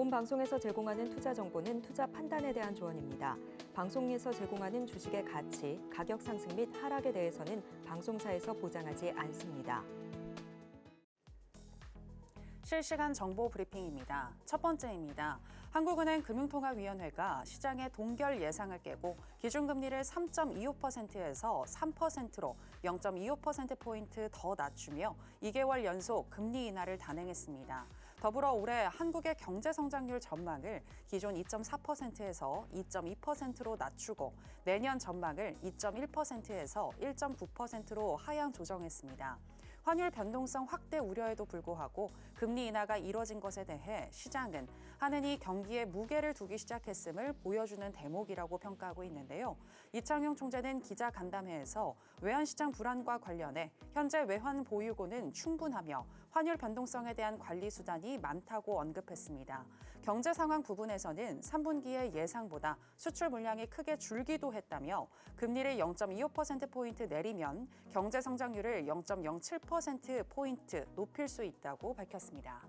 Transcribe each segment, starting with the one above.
본 방송에서 제공하는 투자 정보는 투자 판단에 대한 조언입니다. 방송에서 제공하는 주식의 가치, 가격 상승 및 하락에 대해서는 방송사에서 보장하지 않습니다. 실시간 정보 브리핑입니다. 첫 번째입니다. 한국은행 금융통화위원회가 시장의 동결 예상을 깨고 기준금리를 3.25%에서 3%로 0.25%포인트 더 낮추며 2개월 연속 금리 인하를 단행했습니다. 더불어 올해 한국의 경제 성장률 전망을 기존 2.4%에서 2.2%로 낮추고 내년 전망을 2.1%에서 1.9%로 하향 조정했습니다. 환율 변동성 확대 우려에도 불구하고 금리 인하가 이뤄진 것에 대해 시장은 한은이 경기에 무게를 두기 시작했음을 보여주는 대목이라고 평가하고 있는데요. 이창용 총재는 기자 간담회에서 외환시장 불안과 관련해 현재 외환 보유고는 충분하며 환율 변동성에 대한 관리 수단이 많다고 언급했습니다. 경제 상황 부분에서는 3분기의 예상보다 수출 물량이 크게 줄기도 했다며 금리를 0.25%포인트 내리면 경제 성장률을 0.07%포인트 높일 수 있다고 밝혔습니다.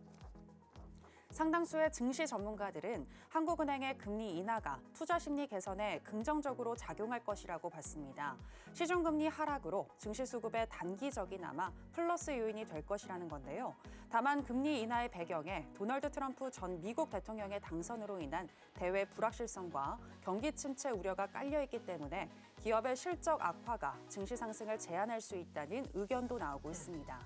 상당수의 증시 전문가들은 한국은행의 금리 인하가 투자 심리 개선에 긍정적으로 작용할 것이라고 봤습니다. 시중금리 하락으로 증시 수급에 단기적이나마 플러스 요인이 될 것이라는 건데요. 다만 금리 인하의 배경에 도널드 트럼프 전 미국 대통령의 당선으로 인한 대외 불확실성과 경기 침체 우려가 깔려있기 때문에 기업의 실적 악화가 증시 상승을 제한할 수 있다는 의견도 나오고 있습니다.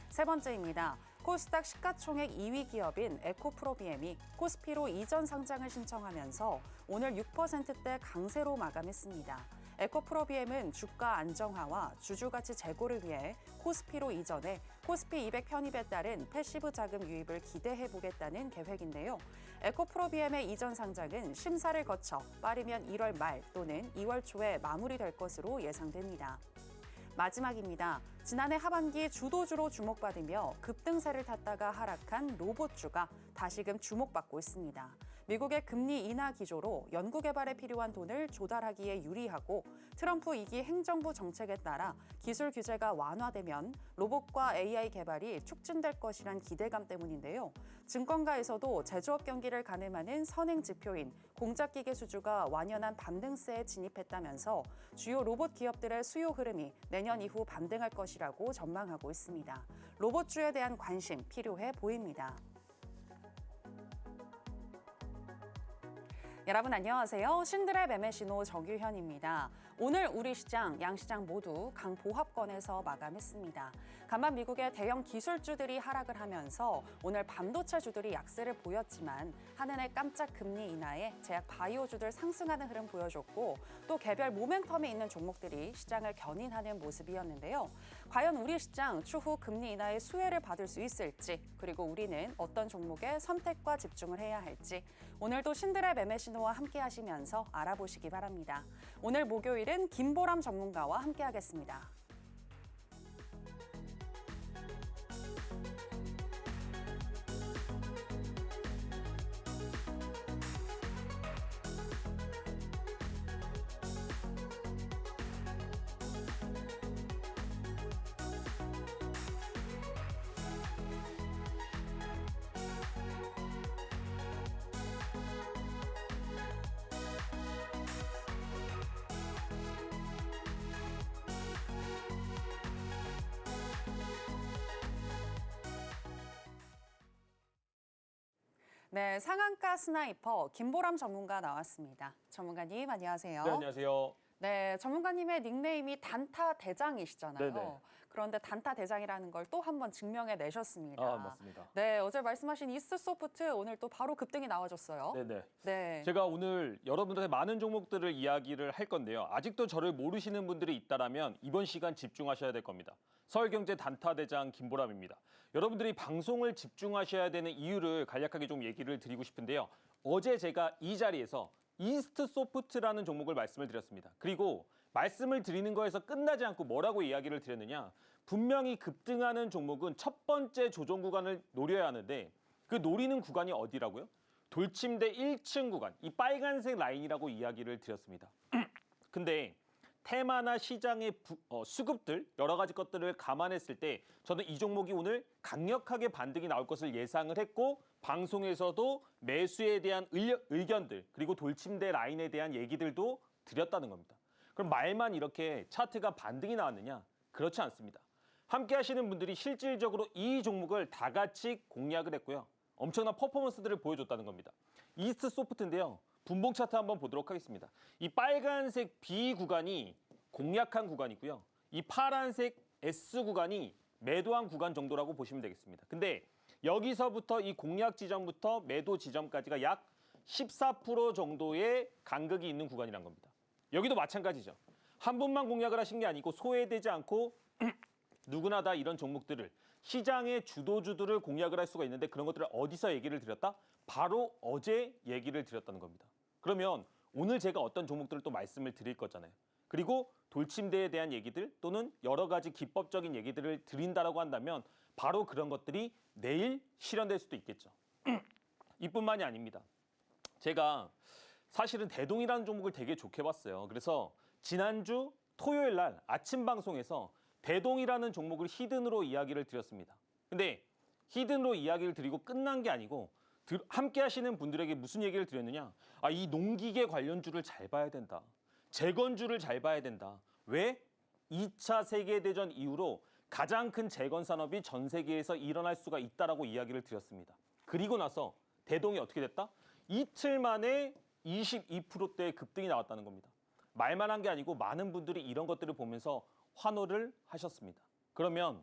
세 번째입니다. 코스닥 시가총액 2위 기업인 에코프로비엠이 코스피로 이전 상장을 신청하면서 오늘 6%대 강세로 마감했습니다. 에코프로비엠은 주가 안정화와 주주가치 제고를 위해 코스피로 이전해 코스피 200 편입에 따른 패시브 자금 유입을 기대해 보겠다는 계획인데요. 에코프로비엠의 이전 상장은 심사를 거쳐 빠르면 1월 말 또는 2월 초에 마무리될 것으로 예상됩니다. 마지막입니다. 지난해 하반기 주도주로 주목받으며 급등세를 탔다가 하락한 로봇주가 다시금 주목받고 있습니다. 미국의 금리 인하 기조로 연구개발에 필요한 돈을 조달하기에 유리하고 트럼프 2기 행정부 정책에 따라 기술 규제가 완화되면 로봇과 AI 개발이 촉진될 것이란 기대감 때문인데요. 증권가에서도 제조업 경기를 가늠하는 선행 지표인 공작기계 수주가 완연한 반등세에 진입했다면서 주요 로봇 기업들의 수요 흐름이 내년 이후 반등할 것이라고 전망하고 있습니다. 로봇주에 대한 관심 필요해 보입니다. 여러분 안녕하세요. 신들의 매매 신호 정유현입니다. 오늘 우리 시장, 양시장 모두 강보합권에서 마감했습니다. 간만 미국의 대형 기술주들이 하락을 하면서 오늘 반도체주들이 약세를 보였지만 한은의 깜짝 금리 인하에 제약 바이오주들 상승하는 흐름 보여줬고 또 개별 모멘텀이 있는 종목들이 시장을 견인하는 모습이었는데요. 과연 우리 시장 추후 금리 인하의 수혜를 받을 수 있을지 그리고 우리는 어떤 종목에 선택과 집중을 해야 할지 오늘도 신들의 매매 신호와 함께 하시면서 알아보시기 바랍니다. 오늘 목요일은 김보람 전문가와 함께 하겠습니다. 네, 상한가 스나이퍼 김보람 전문가 나왔습니다. 전문가님 안녕하세요. 네, 안녕하세요. 네, 전문가님의 닉네임이 단타 대장이시잖아요. 네네. 그런데 단타 대장이라는 걸 또 한 번 증명해 내셨습니다. 아, 맞습니다. 네, 어제 말씀하신 이스트소프트 오늘 또 바로 급등이 나와줬어요. 네네. 네. 제가 오늘 여러분들한테 많은 종목들을 이야기를 할 건데요. 아직도 저를 모르시는 분들이 있다면 이번 시간 집중하셔야 될 겁니다. 서울경제 단타 대장 김보람입니다. 여러분들이 방송을 집중하셔야 되는 이유를 간략하게 좀 얘기를 드리고 싶은데요. 어제 제가 이 자리에서 이스트소프트라는 종목을 말씀을 드렸습니다. 그리고 말씀을 드리는 거에서 끝나지 않고 뭐라고 이야기를 드렸느냐. 분명히 급등하는 종목은 첫 번째 조정 구간을 노려야 하는데 그 노리는 구간이 어디라고요? 돌침대 1층 구간, 이 빨간색 라인이라고 이야기를 드렸습니다. 근데 테마나 시장의 수급들 여러 가지 것들을 감안했을 때 저는 이 종목이 오늘 강력하게 반등이 나올 것을 예상을 했고 방송에서도 매수에 대한 의견들 그리고 돌침대 라인에 대한 얘기들도 드렸다는 겁니다. 그럼 말만 이렇게 차트가 반등이 나왔느냐? 그렇지 않습니다. 함께 하시는 분들이 실질적으로 이 종목을 다 같이 공략을 했고요. 엄청난 퍼포먼스들을 보여줬다는 겁니다. 이스트 소프트인데요. 분봉 차트 한번 보도록 하겠습니다. 이 빨간색 B 구간이 공략한 구간이고요. 이 파란색 S 구간이 매도한 구간 정도라고 보시면 되겠습니다. 근데 여기서부터 이 공략 지점부터 매도 지점까지가 약 14% 정도의 간극이 있는 구간이란 겁니다. 여기도 마찬가지죠. 한 분만 공략을 하신 게 아니고 소외되지 않고 누구나 다 이런 종목들을 시장의 주도주들을 공략을 할 수가 있는데 그런 것들을 어디서 얘기를 드렸다? 바로 어제 얘기를 드렸다는 겁니다. 그러면 오늘 제가 어떤 종목들을 또 말씀을 드릴 거잖아요. 그리고 돌침대에 대한 얘기들 또는 여러 가지 기법적인 얘기들을 드린다라고 한다면 바로 그런 것들이 내일 실현될 수도 있겠죠. 이뿐만이 아닙니다. 제가 사실은 대동이라는 종목을 되게 좋게 봤어요. 그래서 지난주 토요일 날 아침 방송에서 대동이라는 종목을 히든으로 이야기를 드렸습니다. 근데 히든으로 이야기를 드리고 끝난 게 아니고 함께 하시는 분들에게 무슨 얘기를 드렸느냐? 이 농기계 관련주를 잘 봐야 된다. 재건주를 잘 봐야 된다. 왜? 2차 세계대전 이후로 가장 큰 재건 산업이 전 세계에서 일어날 수가 있다라고 이야기를 드렸습니다. 그리고 나서 대동이 어떻게 됐다? 이틀 만에 22%대의 급등이 나왔다는 겁니다. 말만 한 게 아니고 많은 분들이 이런 것들을 보면서 환호를 하셨습니다. 그러면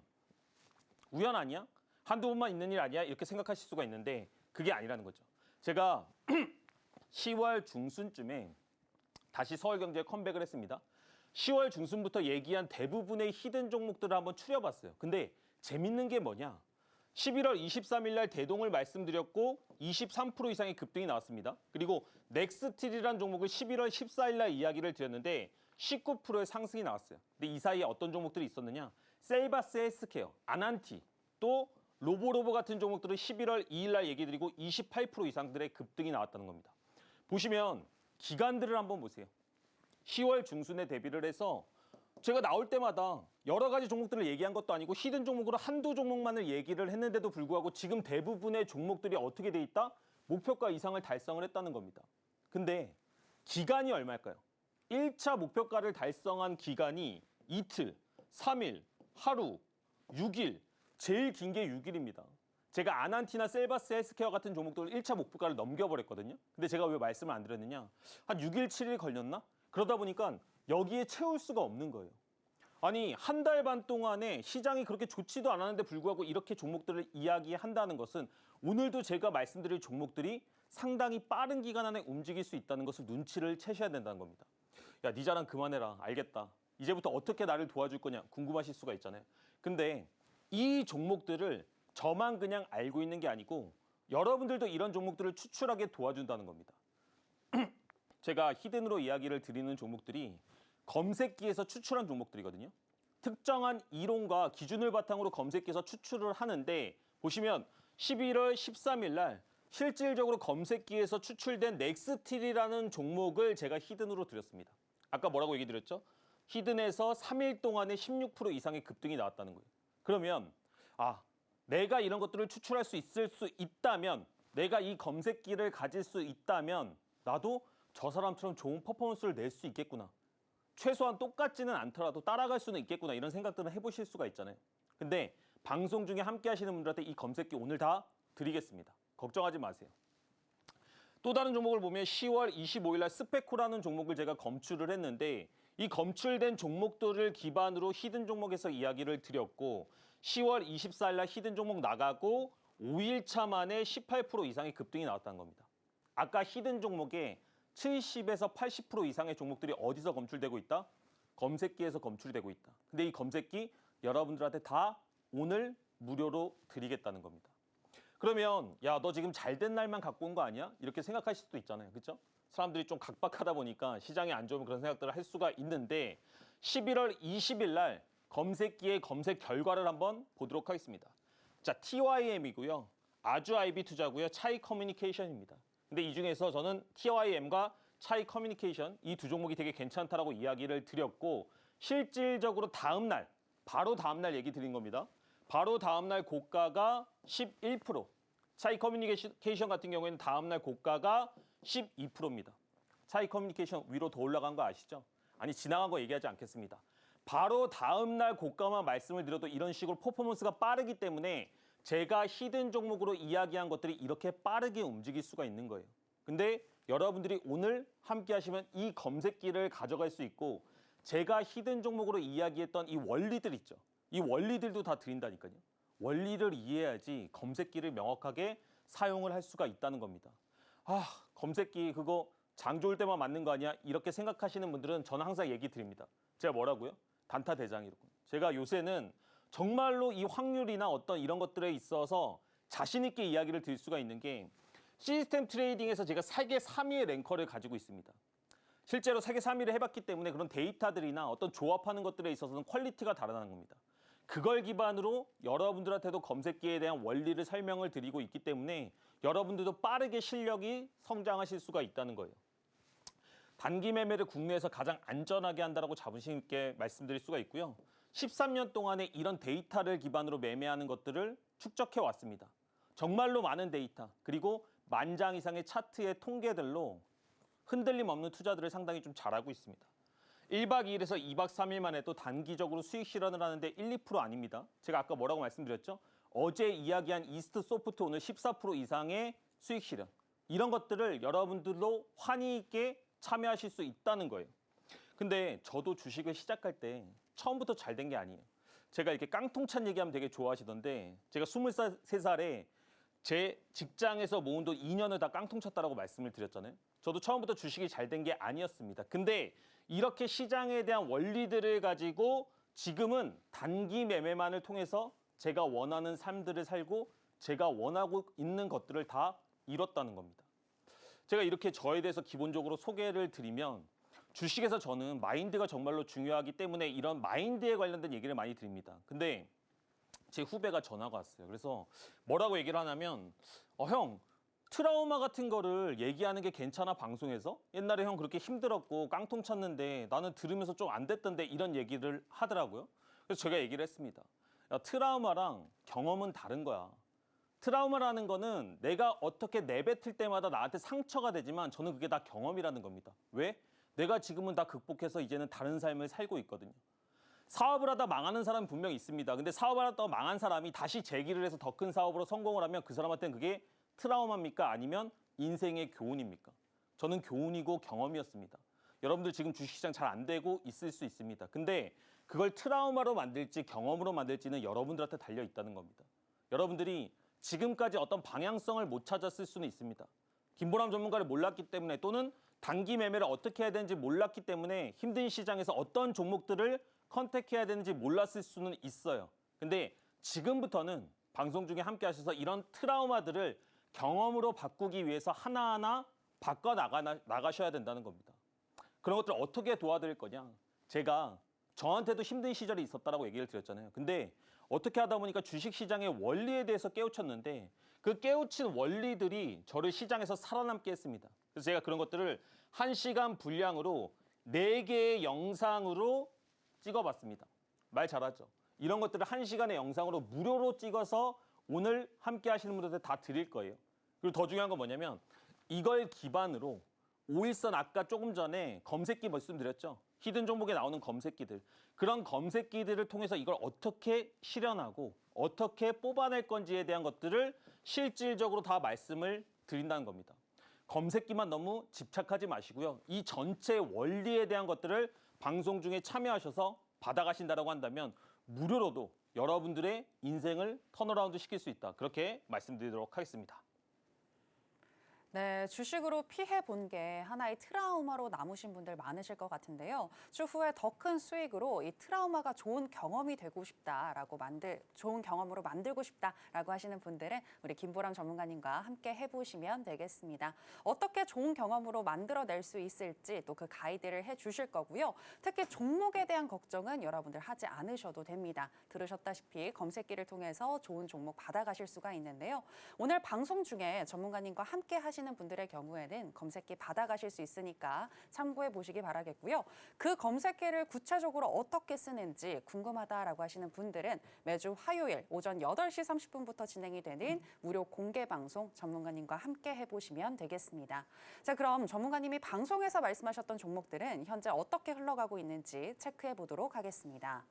우연 아니야? 한두 번만 있는 일 아니야? 이렇게 생각하실 수가 있는데 그게 아니라는 거죠. 제가 10월 중순쯤에 다시 서울경제에 컴백을 했습니다. 10월 중순부터 얘기한 대부분의 히든 종목들을 한번 추려봤어요. 근데 재밌는 게 뭐냐? 11월 23일 날 대동을 말씀드렸고 23% 이상의 급등이 나왔습니다. 그리고 넥스틸이라는 종목을 11월 14일 날 이야기를 드렸는데 19%의 상승이 나왔어요. 근데 이 사이에 어떤 종목들이 있었느냐? 셀바스 헬스케어, 아난티, 또 로보로보 같은 종목들은 11월 2일 날 얘기 드리고 28% 이상들의 급등이 나왔다는 겁니다. 보시면 기간들을 한번 보세요. 10월 중순에 데뷔를 해서 제가 나올 때마다 여러 가지 종목들을 얘기한 것도 아니고 히든 종목으로 한두 종목만을 얘기를 했는데도 불구하고 지금 대부분의 종목들이 어떻게 돼 있다? 목표가 이상을 달성을 했다는 겁니다. 근데 기간이 얼마일까요? 1차 목표가를 달성한 기간이 이틀, 3일, 하루, 6일, 제일 긴 게 6일입니다. 제가 아난티나 셀바스 헬스케어 같은 종목들을 1차 목표가를 넘겨버렸거든요. 근데 제가 왜 말씀을 안 드렸느냐? 한 6일, 7일 걸렸나? 그러다 보니까 여기에 채울 수가 없는 거예요. 아니, 한 달 반 동안에 시장이 그렇게 좋지도 않았는데 불구하고 이렇게 종목들을 이야기한다는 것은 오늘도 제가 말씀드릴 종목들이 상당히 빠른 기간 안에 움직일 수 있다는 것을 눈치를 채셔야 된다는 겁니다. 야, 네 자랑 그만해라. 알겠다. 이제부터 어떻게 나를 도와줄 거냐 궁금하실 수가 있잖아요. 근데 이 종목들을 저만 그냥 알고 있는 게 아니고 여러분들도 이런 종목들을 추출하게 도와준다는 겁니다. 제가 히든으로 이야기를 드리는 종목들이 검색기에서 추출한 종목들이거든요. 특정한 이론과 기준을 바탕으로 검색기에서 추출을 하는데 보시면 11월 13일 날 실질적으로 검색기에서 추출된 넥스틸이라는 종목을 제가 히든으로 드렸습니다. 아까 뭐라고 얘기 드렸죠? 히든에서 3일 동안에 16% 이상의 급등이 나왔다는 거예요. 그러면 내가 이런 것들을 추출할 수 있다면 내가 이 검색기를 가질 수 있다면 나도 저 사람처럼 좋은 퍼포먼스를 낼 수 있겠구나. 최소한 똑같지는 않더라도 따라갈 수는 있겠구나. 이런 생각들을 해보실 수가 있잖아요. 근데 방송 중에 함께 하시는 분들한테 이 검색기 오늘 다 드리겠습니다. 걱정하지 마세요. 또 다른 종목을 보면 10월 25일 날 스페코라는 종목을 제가 검출을 했는데 이 검출된 종목들을 기반으로 히든 종목에서 이야기를 드렸고 10월 24일 날 히든 종목 나가고 5일차 만에 18% 이상의 급등이 나왔다는 겁니다. 아까 히든 종목에 70에서 80% 이상의 종목들이 어디서 검출되고 있다? 검색기에서 검출되고 있다. 근데 이 검색기 여러분들한테 다 오늘 무료로 드리겠다는 겁니다. 그러면 야, 너 지금 잘된 날만 갖고 온 거 아니야? 이렇게 생각하실 수도 있잖아요. 그렇죠? 사람들이 좀 각박하다 보니까 시장이 안 좋으면 그런 생각들을 할 수가 있는데 11월 20일 날 검색기의 검색 결과를 한번 보도록 하겠습니다. 자, TYM이고요. 아주 IB 투자고요. 차이 커뮤니케이션입니다. 근데 이 중에서 저는 TYM과 차이 커뮤니케이션 이 두 종목이 되게 괜찮다라고 이야기를 드렸고 실질적으로 바로 다음 날 얘기 드린 겁니다. 바로 다음 날 고가가 11%. 차이 커뮤니케이션 같은 경우에는 다음 날 고가가 12%입니다. 차이 커뮤니케이션 위로 더 올라간 거 아시죠? 아니 지나간 거 얘기하지 않겠습니다. 바로 다음 날 고가만 말씀을 드려도 이런 식으로 퍼포먼스가 빠르기 때문에 제가 히든 종목으로 이야기한 것들이 이렇게 빠르게 움직일 수가 있는 거예요. 근데 여러분들이 오늘 함께 하시면 이 검색기를 가져갈 수 있고 제가 히든 종목으로 이야기했던 이 원리들 있죠. 이 원리들도 다 드린다니까요. 원리를 이해해야지 검색기를 명확하게 사용을 할 수가 있다는 겁니다. 검색기 그거 장 좋을 때만 맞는 거 아니야? 이렇게 생각하시는 분들은 저는 항상 얘기 드립니다. 제가 뭐라고요? 단타 대장이라고. 제가 요새는 정말로 이 확률이나 어떤 이런 것들에 있어서 자신 있게 이야기를 드릴 수가 있는 게 시스템 트레이딩에서 제가 세계 3위의 랭커를 가지고 있습니다. 실제로 세계 3위를 해봤기 때문에 그런 데이터들이나 어떤 조합하는 것들에 있어서는 퀄리티가 다르다는 겁니다. 그걸 기반으로 여러분들한테도 검색기에 대한 원리를 설명을 드리고 있기 때문에 여러분들도 빠르게 실력이 성장하실 수가 있다는 거예요. 단기 매매를 국내에서 가장 안전하게 한다고 자부심 있게 말씀드릴 수가 있고요. 13년 동안에 이런 데이터를 기반으로 매매하는 것들을 축적해 왔습니다. 정말로 많은 데이터 그리고 10,000장 이상의 차트의 통계들로 흔들림 없는 투자들을 상당히 좀 잘하고 있습니다. 1박 2일에서 2박 3일만 해도 단기적으로 수익 실현을 하는데 1, 2% 아닙니다. 제가 아까 뭐라고 말씀드렸죠? 어제 이야기한 이스트 소프트 오늘 14% 이상의 수익 실현. 이런 것들을 여러분들도 환희 있게 참여하실 수 있다는 거예요. 근데 저도 주식을 시작할 때 처음부터 잘 된 게 아니에요. 제가 이렇게 깡통찬 얘기하면 되게 좋아하시던데 제가 23살에 제 직장에서 모은 돈 2년을 다 깡통쳤다라고 말씀을 드렸잖아요. 저도 처음부터 주식이 잘 된 게 아니었습니다. 근데 이렇게 시장에 대한 원리들을 가지고 지금은 단기 매매만을 통해서 제가 원하는 삶들을 살고 제가 원하고 있는 것들을 다 이뤘다는 겁니다. 제가 이렇게 저에 대해서 기본적으로 소개를 드리면 주식에서 저는 마인드가 정말로 중요하기 때문에 이런 마인드에 관련된 얘기를 많이 드립니다. 근데 제 후배가 전화가 왔어요. 그래서 뭐라고 얘기를 하냐면 형 트라우마 같은 거를 얘기하는 게 괜찮아 방송에서? 옛날에 형 그렇게 힘들었고 깡통 쳤는데 나는 들으면서 좀 안 됐던데 이런 얘기를 하더라고요. 그래서 제가 얘기를 했습니다. 야, 트라우마랑 경험은 다른 거야. 트라우마라는 거는 내가 어떻게 내뱉을 때마다 나한테 상처가 되지만 저는 그게 다 경험이라는 겁니다. 왜? 내가 지금은 다 극복해서 이제는 다른 삶을 살고 있거든요. 사업을 하다 망하는 사람이 분명히 있습니다. 근데 사업을 하다 망한 사람이 다시 재기를 해서 더 큰 사업으로 성공을 하면 그 사람한테는 그게 트라우마입니까? 아니면 인생의 교훈입니까? 저는 교훈이고 경험이었습니다. 여러분들 지금 주식시장 잘 안 되고 있을 수 있습니다. 근데 그걸 트라우마로 만들지 경험으로 만들지는 여러분들한테 달려 있다는 겁니다. 여러분들이 지금까지 어떤 방향성을 못 찾았을 수는 있습니다. 김보람 전문가를 몰랐기 때문에 또는 단기 매매를 어떻게 해야 되는지 몰랐기 때문에 힘든 시장에서 어떤 종목들을 컨택해야 되는지 몰랐을 수는 있어요. 근데 지금부터는 방송 중에 함께 하셔서 이런 트라우마들을 경험으로 바꾸기 위해서 하나하나 바꿔 나가셔야 된다는 겁니다. 그런 것들을 어떻게 도와드릴 거냐? 제가 저한테도 힘든 시절이 있었다라고 얘기를 드렸잖아요. 근데 어떻게 하다 보니까 주식시장의 원리에 대해서 깨우쳤는데 그 깨우친 원리들이 저를 시장에서 살아남게 했습니다. 그래서 제가 그런 것들을 1시간 분량으로 4개의 영상으로 찍어봤습니다. 말 잘하죠? 이런 것들을 1시간의 영상으로 무료로 찍어서 오늘 함께 하시는 분들한테 다 드릴 거예요. 그리고 더 중요한 건 뭐냐면 이걸 기반으로 5일선 아까 조금 전에 검색기 말씀드렸죠. 히든 종목에 나오는 검색기들. 그런 검색기들을 통해서 이걸 어떻게 실현하고 어떻게 뽑아낼 건지에 대한 것들을 실질적으로 다 말씀을 드린다는 겁니다. 검색기만 너무 집착하지 마시고요. 이 전체 원리에 대한 것들을 방송 중에 참여하셔서 받아가신다고 한다면 무료로도 여러분들의 인생을 턴어라운드 시킬 수 있다. 그렇게 말씀드리도록 하겠습니다. 네, 주식으로 피해 본 게 하나의 트라우마로 남으신 분들 많으실 것 같은데요. 추후에 더 큰 수익으로 이 트라우마가 좋은 경험이 되고 싶다라고 좋은 경험으로 만들고 싶다라고 하시는 분들은 우리 김보람 전문가님과 함께 해보시면 되겠습니다. 어떻게 좋은 경험으로 만들어낼 수 있을지 또 그 가이드를 해주실 거고요. 특히 종목에 대한 걱정은 여러분들 하지 않으셔도 됩니다. 들으셨다시피 검색기를 통해서 좋은 종목 받아가실 수가 있는데요. 오늘 방송 중에 전문가님과 함께 하신 하시는 분들의 경우에는 검색기 받아가실 수 있으니까 참고해 보시기 바라겠고요. 그 검색기를 구체적으로 어떻게 쓰는지 궁금하다라고 하시는 분들은 매주 화요일 오전 8시 30분부터 진행이 되는 무료 공개 방송 전문가님과 함께 해보시면 되겠습니다. 자, 그럼 전문가님이 방송에서 말씀하셨던 종목들은 현재 어떻게 흘러가고 있는지 체크해 보도록 하겠습니다.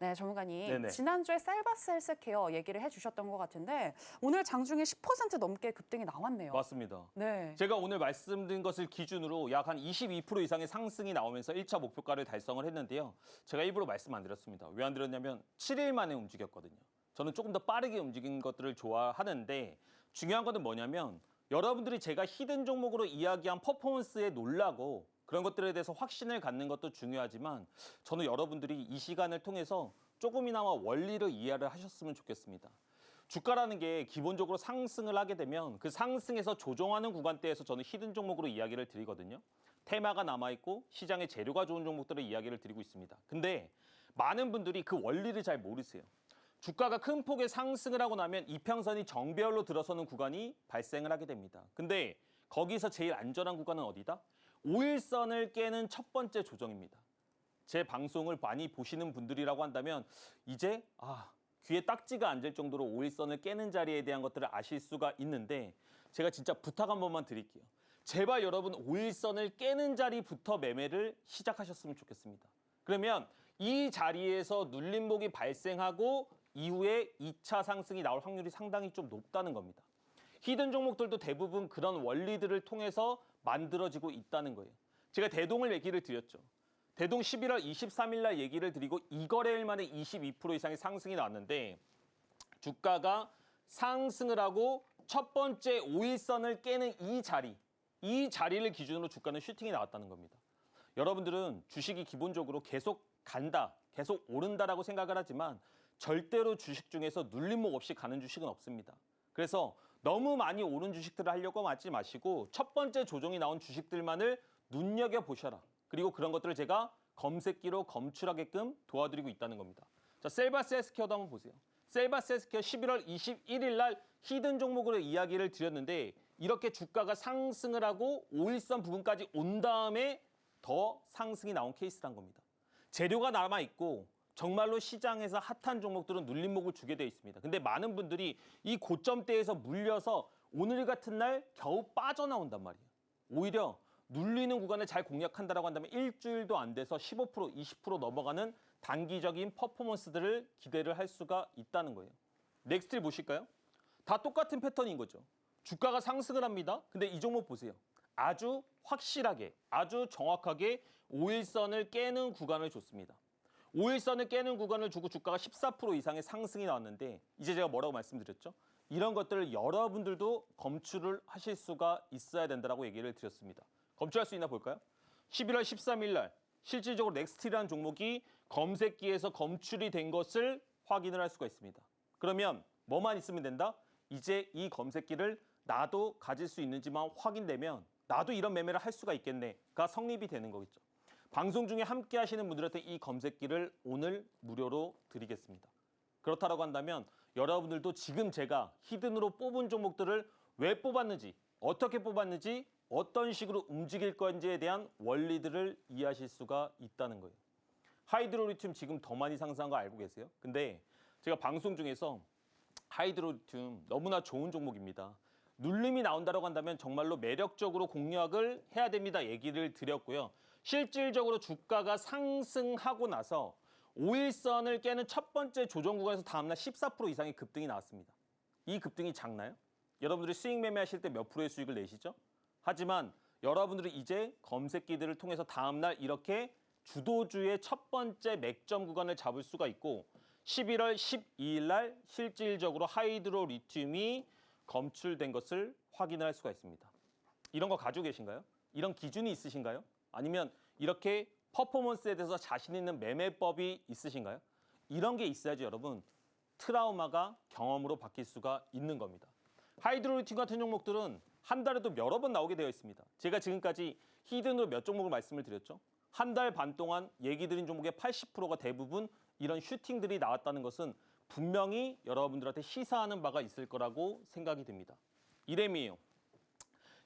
네, 전문가님. 네네. 지난주에 셀바스 헬스케어 얘기를 해주셨던 것 같은데 오늘 장중에 10% 넘게 급등이 나왔네요. 맞습니다. 네. 제가 오늘 말씀드린 것을 기준으로 약 한 22% 이상의 상승이 나오면서 1차 목표가를 달성을 했는데요. 제가 일부러 말씀 안 드렸습니다. 왜 안 드렸냐면 7일 만에 움직였거든요. 저는 조금 더 빠르게 움직인 것들을 좋아하는데 중요한 것은 뭐냐면 여러분들이 제가 히든 종목으로 이야기한 퍼포먼스에 놀라고 그런 것들에 대해서 확신을 갖는 것도 중요하지만 저는 여러분들이 이 시간을 통해서 조금이나마 원리를 이해를 하셨으면 좋겠습니다. 주가라는 게 기본적으로 상승을 하게 되면 그 상승에서 조정하는 구간대에서 저는 히든 종목으로 이야기를 드리거든요. 테마가 남아있고 시장에 재료가 좋은 종목들의 이야기를 드리고 있습니다. 근데 많은 분들이 그 원리를 잘 모르세요. 주가가 큰 폭의 상승을 하고 나면 이평선이 정배열로 들어서는 구간이 발생을 하게 됩니다. 근데 거기서 제일 안전한 구간은 어디다? 5일선을 깨는 첫 번째 조정입니다. 제 방송을 많이 보시는 분들이라고 한다면 이제 귀에 딱지가 앉을 정도로 5일선을 깨는 자리에 대한 것들을 아실 수가 있는데 제가 진짜 부탁 한 번만 드릴게요. 제발 여러분 5일선을 깨는 자리부터 매매를 시작하셨으면 좋겠습니다. 그러면 이 자리에서 눌림목이 발생하고 이후에 2차 상승이 나올 확률이 상당히 좀 높다는 겁니다. 히든 종목들도 대부분 그런 원리들을 통해서 만들어지고 있다는 거예요. 제가 대동을 얘기를 드렸죠. 대동 11월 23일 날 얘기를 드리고 2거래일 만에 22% 이상의 상승이 나왔는데 주가가 상승을 하고 첫 번째 5일선을 깨는 이 자리를 기준으로 주가는 슈팅이 나왔다는 겁니다. 여러분들은 주식이 기본적으로 계속 간다, 계속 오른다라고 생각을 하지만 절대로 주식 중에서 눌림목 없이 가는 주식은 없습니다. 그래서 너무 많이 오른 주식들을 하려고 하지 마시고 첫 번째 조정이 나온 주식들만을 눈여겨보셔라. 그리고 그런 것들을 제가 검색기로 검출하게끔 도와드리고 있다는 겁니다. 자, 셀바스 헬스케어도 한번 보세요. 셀바스 헬스케어 11월 21일 날 히든 종목으로 이야기를 드렸는데 이렇게 주가가 상승을 하고 5일선 부분까지 온 다음에 더 상승이 나온 케이스란 겁니다. 재료가 남아있고 정말로 시장에서 핫한 종목들은 눌림목을 주게 돼 있습니다. 근데 많은 분들이 이 고점대에서 물려서 오늘 같은 날 겨우 빠져나온단 말이에요. 오히려 눌리는 구간을 잘 공략한다라고 한다면 일주일도 안 돼서 15%, 20% 넘어가는 단기적인 퍼포먼스들을 기대를 할 수가 있다는 거예요. 넥스트를 보실까요? 다 똑같은 패턴인 거죠. 주가가 상승을 합니다. 근데 이 종목 보세요. 아주 확실하게, 아주 정확하게 5일선을 깨는 구간을 줬습니다. 5일선을 깨는 구간을 주고 주가가 14% 이상의 상승이 나왔는데 이제 제가 뭐라고 말씀드렸죠? 이런 것들을 여러분들도 검출을 하실 수가 있어야 된다고 얘기를 드렸습니다. 검출할 수 있나 볼까요? 11월 13일 날 실질적으로 넥스트라는 종목이 검색기에서 검출이 된 것을 확인을 할 수가 있습니다. 그러면 뭐만 있으면 된다? 이제 이 검색기를 나도 가질 수 있는지만 확인되면 나도 이런 매매를 할 수가 있겠네가 성립이 되는 거겠죠. 방송 중에 함께 하시는 분들한테 이 검색기를 오늘 무료로 드리겠습니다. 그렇다고 한다면 여러분들도 지금 제가 히든으로 뽑은 종목들을 왜 뽑았는지, 어떻게 뽑았는지, 어떤 식으로 움직일 건지에 대한 원리들을 이해하실 수가 있다는 거예요. 하이드로리튬 지금 더 많이 상승한 거 알고 계세요? 근데 제가 방송 중에서 하이드로리튬 너무나 좋은 종목입니다. 눌림이 나온다고 한다면 정말로 매력적으로 공략을 해야 됩니다. 얘기를 드렸고요. 실질적으로 주가가 상승하고 나서 5일선을 깨는 첫 번째 조정 구간에서 다음날 14% 이상의 급등이 나왔습니다. 이 급등이 작나요? 여러분들이 수익 매매하실 때 몇 프로의 수익을 내시죠? 하지만 여러분들이 이제 검색기들을 통해서 다음날 이렇게 주도주의 첫 번째 맥점 구간을 잡을 수가 있고 11월 12일 날 실질적으로 하이드로리튬이 검출된 것을 확인할 수가 있습니다. 이런 거 가지고 계신가요? 이런 기준이 있으신가요? 아니면 이렇게 퍼포먼스에 대해서 자신 있는 매매법이 있으신가요? 이런 게 있어야지 여러분 트라우마가 경험으로 바뀔 수가 있는 겁니다. 하이드로리튬 같은 종목들은 한 달에도 여러 번 나오게 되어 있습니다. 제가 지금까지 히든으로 몇 종목을 말씀을 드렸죠? 한 달 반 동안 얘기 드린 종목의 80%가 대부분 이런 슈팅들이 나왔다는 것은 분명히 여러분들한테 시사하는 바가 있을 거라고 생각이 듭니다. 이렘이에요.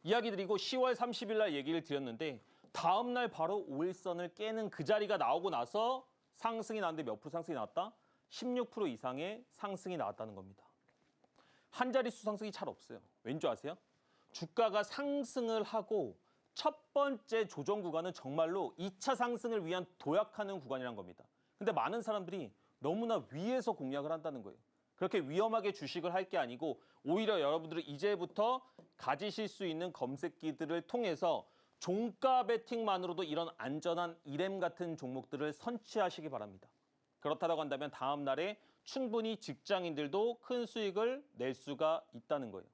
이야기 드리고 10월 30일 날 얘기를 드렸는데 다음 날 바로 5일선을 깨는 그 자리가 나오고 나서 상승이 나왔는데 몇 프로 상승이 나왔다? 16% 이상의 상승이 나왔다는 겁니다. 한 자릿수 상승이 잘 없어요. 왠지 아세요? 주가가 상승을 하고 첫 번째 조정 구간은 정말로 2차 상승을 위한 도약하는 구간이란 겁니다. 근데 많은 사람들이 너무나 위에서 공략을 한다는 거예요. 그렇게 위험하게 주식을 할 게 아니고 오히려 여러분들은 이제부터 가지실 수 있는 검색기들을 통해서 종가 베팅만으로도 이런 안전한 이렘 같은 종목들을 선취하시기 바랍니다. 그렇다고 한다면 다음 날에 충분히 직장인들도 큰 수익을 낼 수가 있다는 거예요.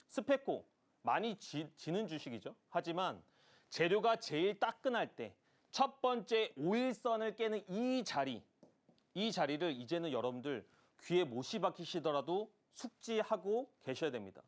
스페코 많이 지는 주식이죠. 하지만 재료가 제일 따끈할 때 첫 번째 5일선을 깨는 이 자리를 이제는 여러분들 귀에 못이 박히시더라도 숙지하고 계셔야 됩니다.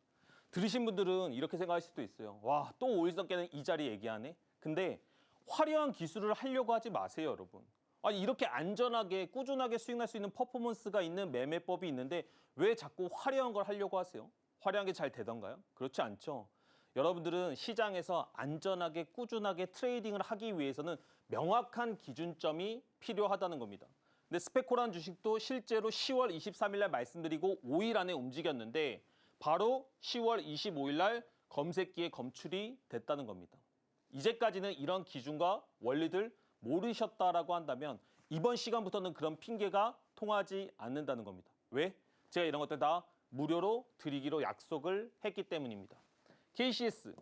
들으신 분들은 이렇게 생각할 수도 있어요. 와, 또 5일선 깨는 이 자리 얘기하네. 근데 화려한 기술을 하려고 하지 마세요, 여러분. 아니, 이렇게 안전하게 꾸준하게 수익 날 수 있는 퍼포먼스가 있는 매매법이 있는데 왜 자꾸 화려한 걸 하려고 하세요? 화려한 게 잘 되던가요? 그렇지 않죠. 여러분들은 시장에서 안전하게 꾸준하게 트레이딩을 하기 위해서는 명확한 기준점이 필요하다는 겁니다. 근데 스페코라는 주식도 실제로 10월 23일 날 말씀드리고 5일 안에 움직였는데 바로 10월 25일 날 검색기에 검출이 됐다는 겁니다. 이제까지는 이런 기준과 원리들 모르셨다라고 한다면 이번 시간부터는 그런 핑계가 통하지 않는다는 겁니다. 왜? 제가 이런 것들 다 무료로 드리기로 약속을 했기 때문입니다. KCS,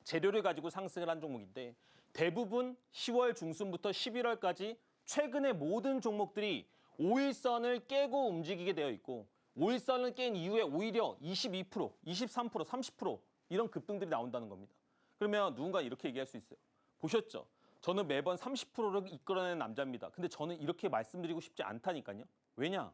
재료를 가지고 상승을 한 종목인데 대부분 10월 중순부터 11월까지 최근의 모든 종목들이 5일선을 깨고 움직이게 되어 있고 5일선을 깬 이후에 오히려 22%, 23%, 30% 이런 급등들이 나온다는 겁니다. 그러면 누군가 이렇게 얘기할 수 있어요. 보셨죠? 저는 매번 30%를 이끌어내는 남자입니다. 근데 저는 이렇게 말씀드리고 싶지 않다니까요. 왜냐?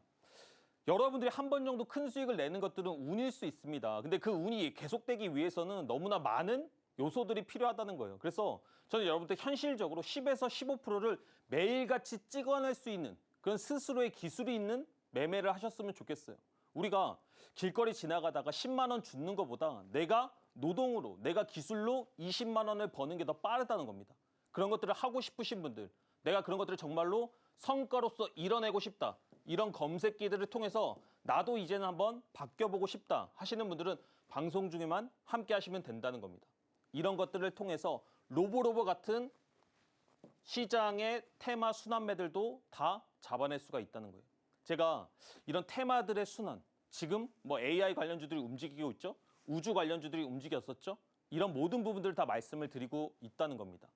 여러분들이 한 번 정도 큰 수익을 내는 것들은 운일 수 있습니다. 근데 그 운이 계속되기 위해서는 너무나 많은 요소들이 필요하다는 거예요. 그래서 저는 여러분들 현실적으로 10에서 15%를 매일같이 찍어낼 수 있는 그런 스스로의 기술이 있는 매매를 하셨으면 좋겠어요. 우리가 길거리 지나가다가 10만 원 주는 것보다 내가 노동으로, 내가 기술로 20만 원을 버는 게 더 빠르다는 겁니다. 그런 것들을 하고 싶으신 분들, 내가 그런 것들을 정말로 성과로서 이뤄내고 싶다. 이런 검색기들을 통해서 나도 이제는 한번 바뀌어보고 싶다 하시는 분들은 방송 중에만 함께 하시면 된다는 겁니다. 이런 것들을 통해서 로보로보 같은 시장의 테마 순환매들도 다 잡아낼 수가 있다는 거예요. 제가 이런 테마들의 순환, 지금 뭐 AI 관련주들이 움직이고 있죠. 우주 관련주들이 움직였었죠. 이런 모든 부분들을 다 말씀을 드리고 있다는 겁니다.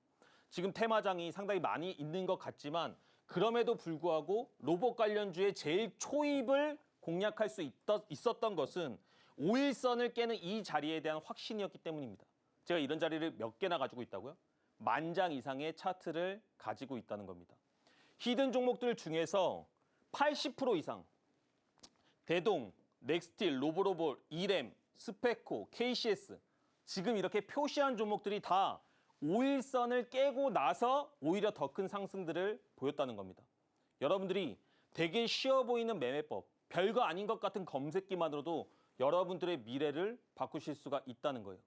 지금 테마장이 상당히 많이 있는 것 같지만 그럼에도 불구하고 로봇 관련주의 제일 초입을 공략할 수 있었던 것은 5일선을 깨는 이 자리에 대한 확신이었기 때문입니다. 제가 이런 자리를 몇 개나 가지고 있다고요? 10,000장 이상의 차트를 가지고 있다는 겁니다. 히든 종목들 중에서 80% 이상 대동, 넥스틸, 로보로보, 이렘, 스페코, KCS 지금 이렇게 표시한 종목들이 다 5일선을 깨고 나서 오히려 더 큰 상승들을 보였다는 겁니다. 여러분들이 되게 쉬워 보이는 매매법, 별거 아닌 것 같은 검색기만으로도 여러분들의 미래를 바꾸실 수가 있다는 거예요.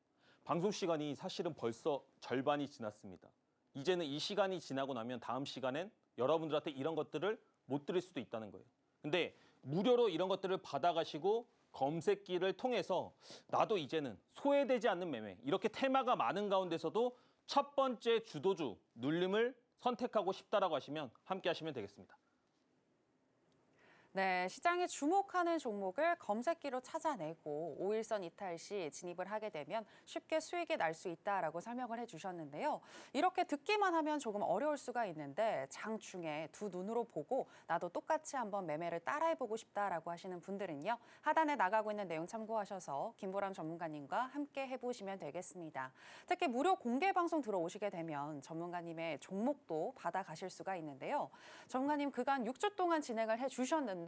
방송 시간이 사실은 벌써 절반이 지났습니다. 이제는 이 시간이 지나고 나면 다음 시간엔 여러분들한테 이런 것들을 못 드릴 수도 있다는 거예요. 근데 무료로 이런 것들을 받아가시고 검색기를 통해서 나도 이제는 소외되지 않는 매매, 이렇게 테마가 많은 가운데서도 첫 번째 주도주 눌림을 선택하고 싶다라고 하시면 함께 하시면 되겠습니다. 네, 시장이 주목하는 종목을 검색기로 찾아내고 5일선 이탈 시 진입을 하게 되면 쉽게 수익이 날 수 있다라고 설명을 해주셨는데요. 이렇게 듣기만 하면 조금 어려울 수가 있는데 장중에 두 눈으로 보고 나도 똑같이 한번 매매를 따라해보고 싶다라고 하시는 분들은요. 하단에 나가고 있는 내용 참고하셔서 김보람 전문가님과 함께 해보시면 되겠습니다. 특히 무료 공개 방송 들어오시게 되면 전문가님의 종목도 받아가실 수가 있는데요. 전문가님 그간 6주 동안 진행을 해주셨는데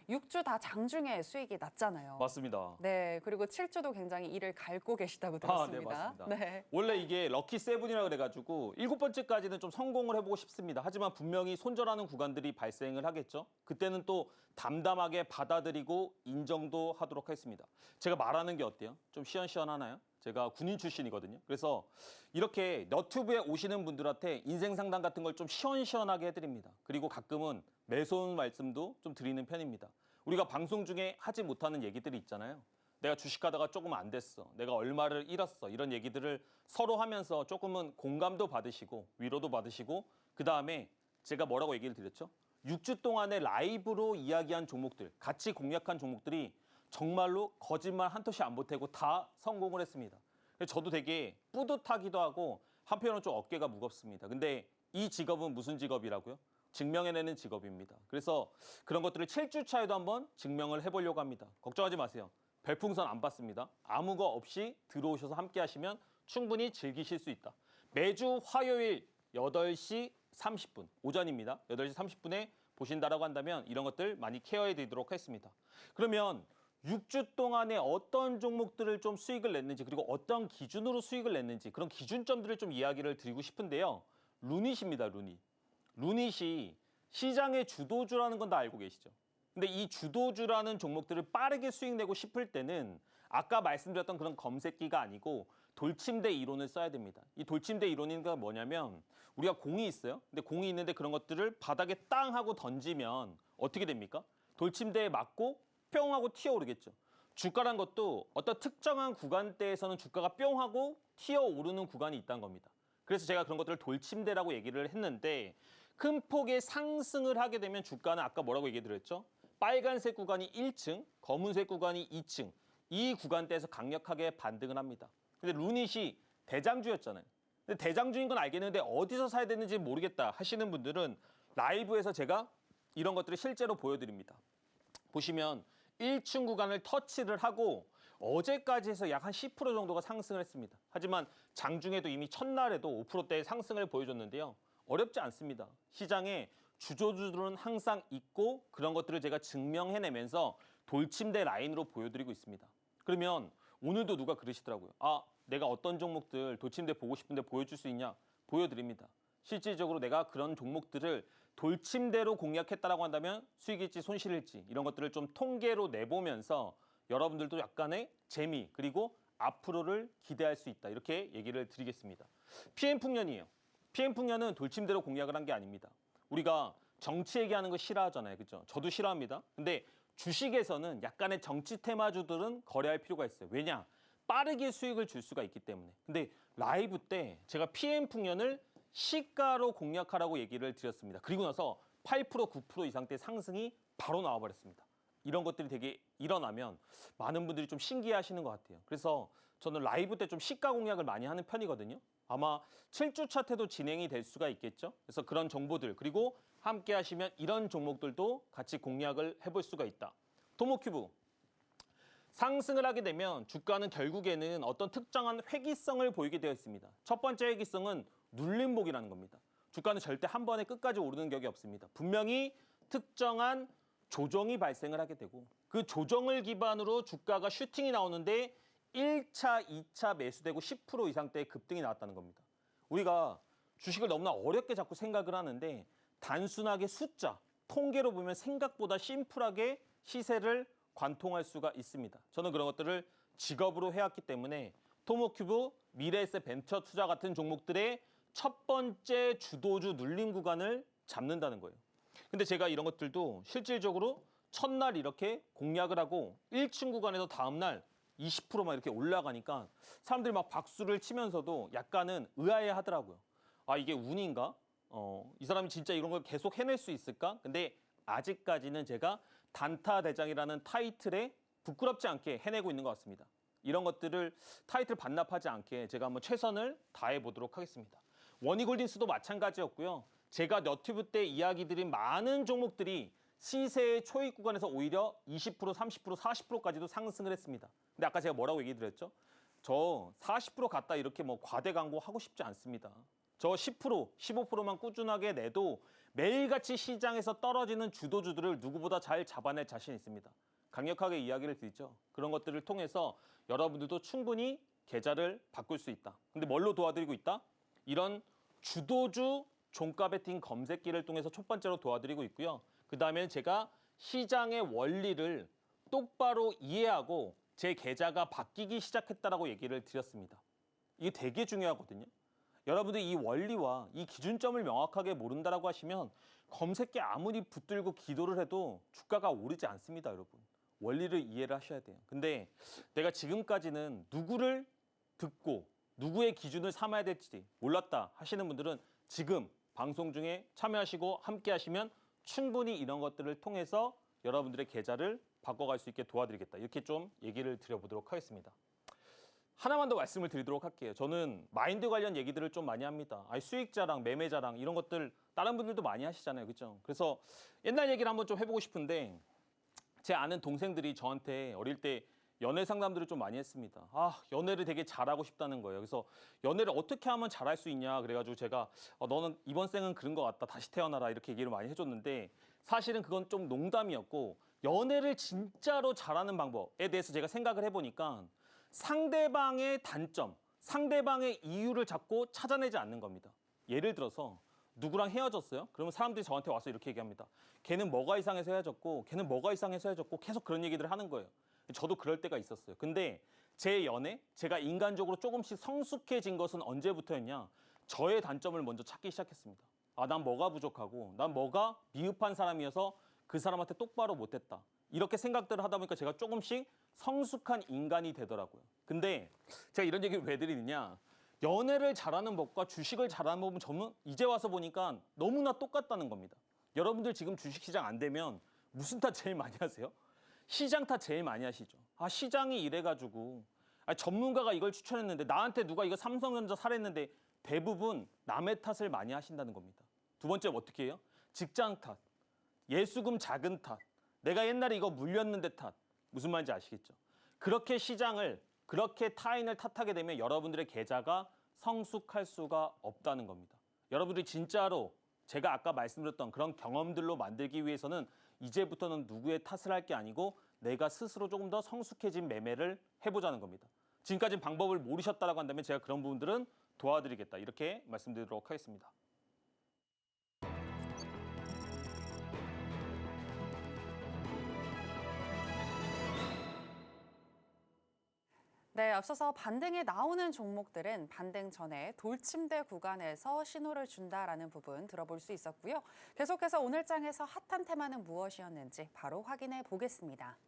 6주 다 장중에 수익이 났잖아요. 맞습니다. 네, 그리고 7주도 굉장히 일을 갈고 계시다고 들었습니다. 네, 맞습니다. 네. 원래 이게 럭키 세븐이라고 그래가지고 7번째까지는 좀 성공을 해보고 싶습니다. 하지만 분명히 손절하는 구간들이 발생을 하겠죠. 그때는 또 담담하게 받아들이고 인정도 하도록 하겠습니다. 제가 말하는 게 어때요? 좀 시원시원하나요? 제가 군인 출신이거든요. 그래서 이렇게 너튜브에 오시는 분들한테 인생 상담 같은 걸 좀 시원시원하게 해드립니다. 그리고 가끔은 매서운 말씀도 좀 드리는 편입니다. 우리가 방송 중에 하지 못하는 얘기들이 있잖아요. 내가 주식하다가 조금 안 됐어. 내가 얼마를 잃었어. 이런 얘기들을 서로 하면서 조금은 공감도 받으시고 위로도 받으시고 그다음에 제가 뭐라고 얘기를 드렸죠? 6주 동안에 라이브로 이야기한 종목들, 같이 공략한 종목들이 정말로 거짓말 한 톨씩 안 보태고 다 성공을 했습니다. 그래서 저도 되게 뿌듯하기도 하고 한편으로는 좀 어깨가 무겁습니다. 근데 이 직업은 무슨 직업이라고요? 증명해내는 직업입니다. 그래서 그런 것들을 7주 차에도 한번 증명을 해보려고 합니다. 걱정하지 마세요. 별풍선 안 받습니다. 아무 거 없이 들어오셔서 함께 하시면 충분히 즐기실 수 있다. 매주 화요일 8시 30분, 오전입니다. 8시 30분에 보신다라고 한다면 이런 것들 많이 케어해 드리도록 하겠습니다. 그러면 6주 동안에 어떤 종목들을 좀 수익을 냈는지 그리고 어떤 기준으로 수익을 냈는지 그런 기준점들을 좀 이야기를 드리고 싶은데요. 루닛입니다. 루닛. 루닛이 시장의 주도주라는 건 다 알고 계시죠? 근데 이 주도주라는 종목들을 빠르게 수익 내고 싶을 때는 아까 말씀드렸던 그런 검색기가 아니고 돌침대 이론을 써야 됩니다. 이 돌침대 이론이니까 뭐냐면 우리가 공이 있어요. 근데 공이 있는데 그런 것들을 바닥에 땅 하고 던지면 어떻게 됩니까? 돌침대에 맞고 뿅 하고 튀어오르겠죠. 주가란 것도 어떤 특정한 구간대에서는 주가가 뿅 하고 튀어오르는 구간이 있다는 겁니다. 그래서 제가 그런 것들을 돌침대라고 얘기를 했는데 큰 폭의 상승을 하게 되면 주가는 아까 뭐라고 얘기 드렸죠? 빨간색 구간이 1층, 검은색 구간이 2층. 이 구간대에서 강력하게 반등을 합니다. 근데 루닛이 대장주였잖아요. 근데 대장주인 건 알겠는데 어디서 사야 되는지 모르겠다 하시는 분들은 라이브에서 제가 이런 것들을 실제로 보여드립니다. 보시면 1층 구간을 터치를 하고 어제까지 해서 약 한 10% 정도가 상승을 했습니다. 하지만 장중에도 이미 첫날에도 5%대의 상승을 보여줬는데요. 어렵지 않습니다. 시장에 주도주들은 항상 있고 그런 것들을 제가 증명해내면서 돌침대 라인으로 보여드리고 있습니다. 그러면 오늘도 누가 그러시더라고요. 아, 내가 어떤 종목들 돌침대 보고 싶은데 보여줄 수 있냐? 보여드립니다. 실질적으로 내가 그런 종목들을 돌침대로 공략했다라고 한다면 수익일지 손실일지 이런 것들을 좀 통계로 내보면서 여러분들도 약간의 재미 그리고 앞으로를 기대할 수 있다. 이렇게 얘기를 드리겠습니다. PM풍년이에요. PM풍년은 돌침대로 공략을 한 게 아닙니다. 우리가 정치 얘기하는 거 싫어하잖아요. 그죠? 저도 싫어합니다. 근데 주식에서는 약간의 정치 테마주들은 거래할 필요가 있어요. 왜냐? 빠르게 수익을 줄 수가 있기 때문에. 근데 라이브 때 제가 PM풍년을 시가로 공략하라고 얘기를 드렸습니다. 그리고 나서 8%, 9% 이상대 상승이 바로 나와버렸습니다. 이런 것들이 되게 일어나면 많은 분들이 좀 신기해하시는 것 같아요. 그래서 저는 라이브 때 좀 시가 공략을 많이 하는 편이거든요. 아마 7주 차트도 진행이 될 수가 있겠죠. 그래서 그런 정보들 그리고 함께 하시면 이런 종목들도 같이 공략을 해볼 수가 있다. 토모큐브. 상승을 하게 되면 주가는 결국에는 어떤 특정한 회귀성을 보이게 되어 있습니다. 첫 번째 회귀성은 눌림목이라는 겁니다. 주가는 절대 한 번에 끝까지 오르는 격이 없습니다. 분명히 특정한 조정이 발생을 하게 되고 그 조정을 기반으로 주가가 슈팅이 나오는데 1차, 2차 매수되고 10% 이상대의 급등이 나왔다는 겁니다. 우리가 주식을 너무나 어렵게 자꾸 생각을 하는데 단순하게 숫자, 통계로 보면 생각보다 심플하게 시세를 관통할 수가 있습니다. 저는 그런 것들을 직업으로 해왔기 때문에 토모큐브, 미래에셋 벤처 투자 같은 종목들의 첫 번째 주도주 눌림 구간을 잡는다는 거예요. 근데 제가 이런 것들도 실질적으로 첫날 이렇게 공략을 하고 1층 구간에서 다음날 20%막 이렇게 올라가니까 사람들이 막 박수를 치면서도 약간은 의아해 하더라고요. 아, 이게 운인가? 이 사람이 진짜 이런 걸 계속 해낼 수 있을까? 근데 아직까지는 제가 단타 대장이라는 타이틀에 부끄럽지 않게 해내고 있는 것 같습니다. 이런 것들을 타이틀 반납하지 않게 제가 한번 최선을 다해 보도록 하겠습니다. 원희골딩스도 마찬가지였고요. 제가 너튜브 때 이야기 드린 많은 종목들이 시세의 초입 구간에서 오히려 20%, 30%, 40%까지도 상승을 했습니다. 근데 아까 제가 뭐라고 얘기 드렸죠? 저 40% 갔다 이렇게 뭐 과대 광고 하고 싶지 않습니다. 저 10%, 15%만 꾸준하게 내도 매일같이 시장에서 떨어지는 주도주들을 누구보다 잘 잡아낼 자신 있습니다. 강력하게 이야기를 드리죠. 그런 것들을 통해서 여러분들도 충분히 계좌를 바꿀 수 있다. 근데 뭘로 도와드리고 있다? 이런 주도주 종가 베팅 검색기를 통해서 첫 번째로 도와드리고 있고요. 그 다음에 제가 시장의 원리를 똑바로 이해하고 제 계좌가 바뀌기 시작했다라고 얘기를 드렸습니다. 이게 되게 중요하거든요. 여러분들 이 원리와 이 기준점을 명확하게 모른다라고 하시면 검색에 아무리 붙들고 기도를 해도 주가가 오르지 않습니다, 여러분. 원리를 이해를 하셔야 돼요. 근데 내가 지금까지는 누구를 듣고 누구의 기준을 삼아야 될지 몰랐다 하시는 분들은 지금 방송 중에 참여하시고 함께 하시면 충분히 이런 것들을 통해서 여러분들의 계좌를 바꿔갈 수 있게 도와드리겠다. 이렇게 좀 얘기를 드려보도록 하겠습니다. 하나만 더 말씀을 드리도록 할게요. 저는 마인드 관련 얘기들을 좀 많이 합니다. 수익 자랑, 매매 자랑 이런 것들 다른 분들도 많이 하시잖아요. 그렇죠? 그래서 옛날 얘기를 한번 좀 해보고 싶은데 제 아는 동생들이 저한테 어릴 때 연애 상담들을 좀 많이 했습니다. 연애를 되게 잘하고 싶다는 거예요. 그래서 연애를 어떻게 하면 잘할 수 있냐 그래가지고 제가 너는 이번 생은 그런 것 같다. 다시 태어나라 이렇게 얘기를 많이 해줬는데 사실은 그건 좀 농담이었고 연애를 진짜로 잘하는 방법에 대해서 제가 생각을 해보니까 상대방의 단점, 상대방의 이유를 잡고 찾아내지 않는 겁니다. 예를 들어서 누구랑 헤어졌어요? 그러면 사람들이 저한테 와서 이렇게 얘기합니다. 걔는 뭐가 이상해서 헤어졌고 걔는 뭐가 이상해서 헤어졌고 계속 그런 얘기들을 하는 거예요. 저도 그럴 때가 있었어요. 근데 제 연애, 제가 인간적으로 조금씩 성숙해진 것은 언제부터였냐? 저의 단점을 먼저 찾기 시작했습니다. 난 뭐가 부족하고 난 뭐가 미흡한 사람이어서 그 사람한테 똑바로 못했다. 이렇게 생각들을 하다 보니까 제가 조금씩 성숙한 인간이 되더라고요. 근데 제가 이런 얘기를 왜 드리느냐? 연애를 잘하는 법과 주식을 잘하는 법은 저는 이제 와서 보니까 너무나 똑같다는 겁니다. 여러분들 지금 주식시장 안 되면 무슨 탓 제일 많이 하세요? 시장 탓 제일 많이 하시죠. 시장이 이래가지고 전문가가 이걸 추천했는데 나한테 누가 이거 삼성전자 사랬는데 대부분 남의 탓을 많이 하신다는 겁니다. 두 번째 어떻게 해요? 직장 탓, 예수금 작은 탓, 내가 옛날에 이거 물렸는데 탓. 무슨 말인지 아시겠죠? 그렇게 시장을, 그렇게 타인을 탓하게 되면 여러분들의 계좌가 성숙할 수가 없다는 겁니다. 여러분들이 진짜로 제가 아까 말씀드렸던 그런 경험들로 만들기 위해서는 이제부터는 누구의 탓을 할 게 아니고 내가 스스로 조금 더 성숙해진 매매를 해보자는 겁니다. 지금까지 방법을 모르셨다라고 한다면 제가 그런 부분들은 도와드리겠다. 이렇게 말씀드리도록 하겠습니다. 네, 앞서서 반등이 나오는 종목들은 반등 전에 돌침대 구간에서 신호를 준다라는 부분 들어볼 수 있었고요. 계속해서 오늘 장에서 핫한 테마는 무엇이었는지 바로 확인해 보겠습니다.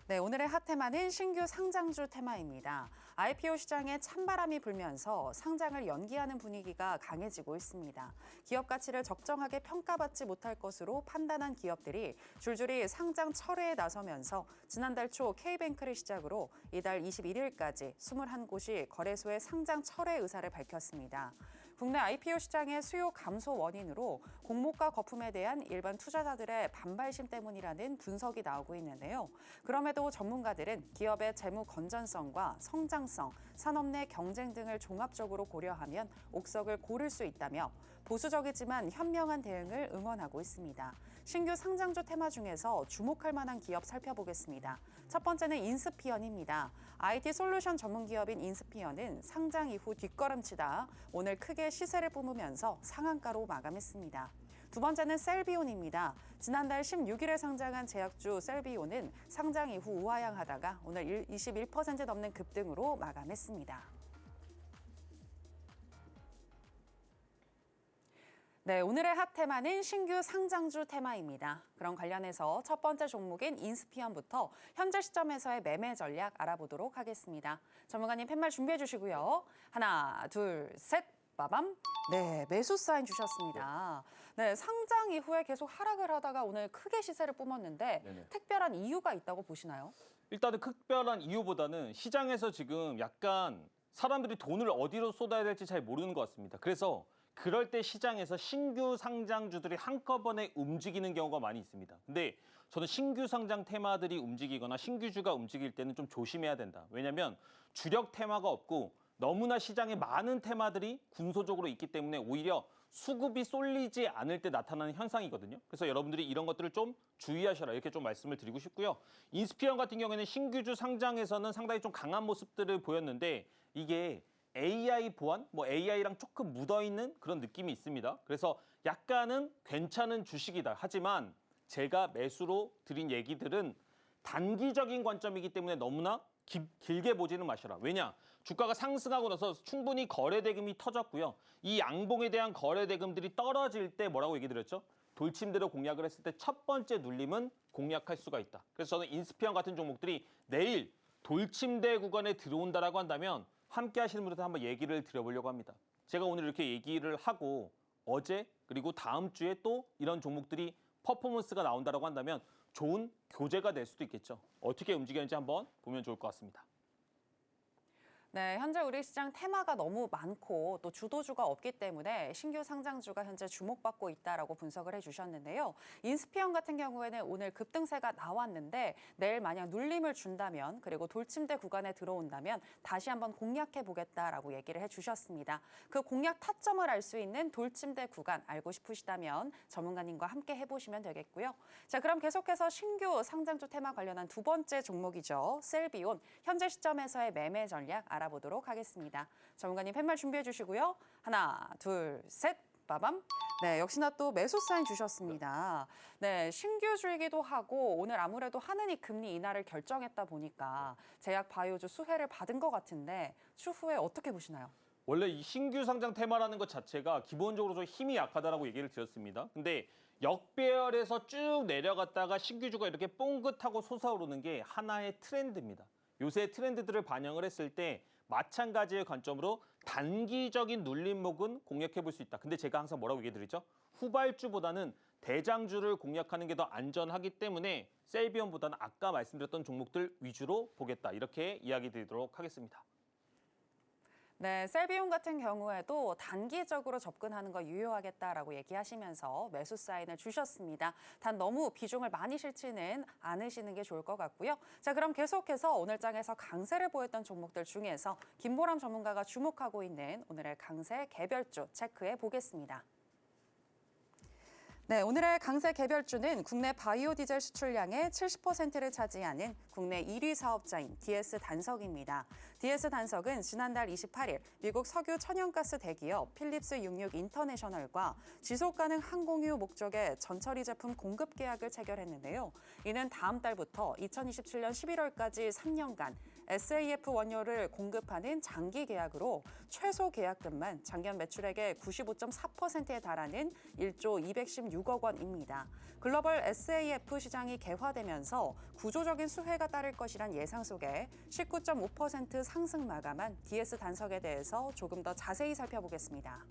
네, 오늘의 핫 테마는 신규 상장주 테마입니다. IPO 시장에 찬바람이 불면서 상장을 연기하는 분위기가 강해지고 있습니다. 기업 가치를 적정하게 평가받지 못할 것으로 판단한 기업들이 줄줄이 상장 철회에 나서면서 지난달 초 K뱅크를 시작으로 이달 21일까지 21곳이 거래소의 상장 철회 의사를 밝혔습니다. 국내 IPO 시장의 수요 감소 원인으로 공모가 거품에 대한 일반 투자자들의 반발심 때문이라는 분석이 나오고 있는데요. 그럼에도 전문가들은 기업의 재무 건전성과 성장성, 산업 내 경쟁 등을 종합적으로 고려하면 옥석을 고를 수 있다며 보수적이지만 현명한 대응을 응원하고 있습니다. 신규 상장주 테마 중에서 주목할 만한 기업 살펴보겠습니다. 첫 번째는 인스피언입니다. IT 솔루션 전문 기업인 인스피언은 상장 이후 뒷걸음치다 오늘 크게 시세를 뿜으면서 상한가로 마감했습니다. 두 번째는 셀비온입니다. 지난달 16일에 상장한 제약주 셀비온은 상장 이후 우하향하다가 오늘 21% 넘는 급등으로 마감했습니다. 네, 오늘의 핫 테마는 신규 상장주 테마입니다. 그럼 관련해서 첫 번째 종목인 인스피언부터 현재 시점에서의 매매 전략 알아보도록 하겠습니다. 전문가님 팻말 준비해 주시고요. 하나, 둘, 셋, 빠밤. 네, 매수 사인 주셨습니다. 네, 상장 이후에 계속 하락을 하다가 오늘 크게 시세를 뿜었는데 네네. 특별한 이유가 있다고 보시나요? 일단은 특별한 이유보다는 시장에서 지금 약간 사람들이 돈을 어디로 쏟아야 될지 잘 모르는 것 같습니다. 그래서 그럴 때 시장에서 신규 상장주들이 한꺼번에 움직이는 경우가 많이 있습니다. 근데 저는 신규 상장 테마들이 움직이거나 신규주가 움직일 때는 좀 조심해야 된다. 왜냐하면 주력 테마가 없고 너무나 시장에 많은 테마들이 군소적으로 있기 때문에 오히려 수급이 쏠리지 않을 때 나타나는 현상이거든요. 그래서 여러분들이 이런 것들을 좀 주의하셔라 이렇게 좀 말씀을 드리고 싶고요. 인스피언 같은 경우에는 신규주 상장에서는 상당히 좀 강한 모습들을 보였는데 이게 AI 보안, AI랑 조금 묻어있는 그런 느낌이 있습니다. 그래서 약간은 괜찮은 주식이다. 하지만 제가 매수로 드린 얘기들은 단기적인 관점이기 때문에 너무나 길게 보지는 마셔라. 왜냐? 주가가 상승하고 나서 충분히 거래대금이 터졌고요. 이 양봉에 대한 거래대금들이 떨어질 때 뭐라고 얘기 드렸죠? 돌침대로 공략을 했을 때 첫 번째 눌림은 공략할 수가 있다. 그래서 저는 인스피형 같은 종목들이 내일 돌침대 구간에 들어온다라고 한다면 함께 하시는 분들한테 한번 얘기를 드려보려고 합니다. 제가 오늘 이렇게 얘기를 하고 어제 그리고 다음 주에 또 이런 종목들이 퍼포먼스가 나온다라고 한다면 좋은 교재가 될 수도 있겠죠. 어떻게 움직이는지 한번 보면 좋을 것 같습니다. 네, 현재 우리 시장 테마가 너무 많고 또 주도주가 없기 때문에 신규 상장주가 현재 주목받고 있다라고 분석을 해주셨는데요. 인스피형 같은 경우에는 오늘 급등세가 나왔는데 내일 만약 눌림을 준다면 그리고 돌침대 구간에 들어온다면 다시 한번 공략해 보겠다라고 얘기를 해주셨습니다. 그 공략 타점을 알 수 있는 돌침대 구간 알고 싶으시다면 전문가님과 함께 해보시면 되겠고요. 자, 그럼 계속해서 신규 상장주 테마 관련한 두 번째 종목이죠. 셀비온 현재 시점에서의 매매 전략 알아보도록 하겠습니다. 전문가님 팻말 준비해 주시고요. 하나, 둘, 셋, 빠밤. 네, 역시나 또 매수 사인 주셨습니다. 네, 신규주이기도 하고 오늘 아무래도 하느니 금리 인하를 결정했다 보니까 제약 바이오주 수혜를 받은 것 같은데 추후에 어떻게 보시나요? 원래 이 신규 상장 테마라는 것 자체가 기본적으로 좀 힘이 약하다라고 얘기를 드렸습니다. 근데 역배열에서 쭉 내려갔다가 신규주가 이렇게 뽕긋하고 솟아오르는 게 하나의 트렌드입니다. 요새 트렌드들을 반영을 했을 때 마찬가지의 관점으로 단기적인 눌림목은 공략해 볼 수 있다. 근데 제가 항상 뭐라고 얘기해 드리죠? 후발주보다는 대장주를 공략하는 게 더 안전하기 때문에 셀비온보다는 아까 말씀드렸던 종목들 위주로 보겠다. 이렇게 이야기 드리도록 하겠습니다. 네, 셀비온 같은 경우에도 단기적으로 접근하는 거 유효하겠다라고 얘기하시면서 매수 사인을 주셨습니다. 단 너무 비중을 많이 실지는 않으시는 게 좋을 것 같고요. 자, 그럼 계속해서 오늘 장에서 강세를 보였던 종목들 중에서 김보람 전문가가 주목하고 있는 오늘의 강세 개별주 체크해 보겠습니다. 네, 오늘의 강세 개별주는 국내 바이오 디젤 수출량의 70%를 차지하는 국내 1위 사업자인 DS 단석입니다. DS 단석은 지난달 28일 미국 석유 천연가스 대기업 필립스 66 인터내셔널과 지속가능 항공유 목적의 전처리 제품 공급 계약을 체결했는데요. 이는 다음 달부터 2027년 11월까지 3년간 SAF 원료를 공급하는 장기 계약으로 최소 계약금만 작년 매출액의 95.4%에 달하는 1조 216억 원입니다. 글로벌 SAF 시장이 개화되면서 구조적인 수혜가 따를 것이란 예상 속에 19.5% 상승 마감한 DS 단석에 대해서 조금 더 자세히 살펴보겠습니다.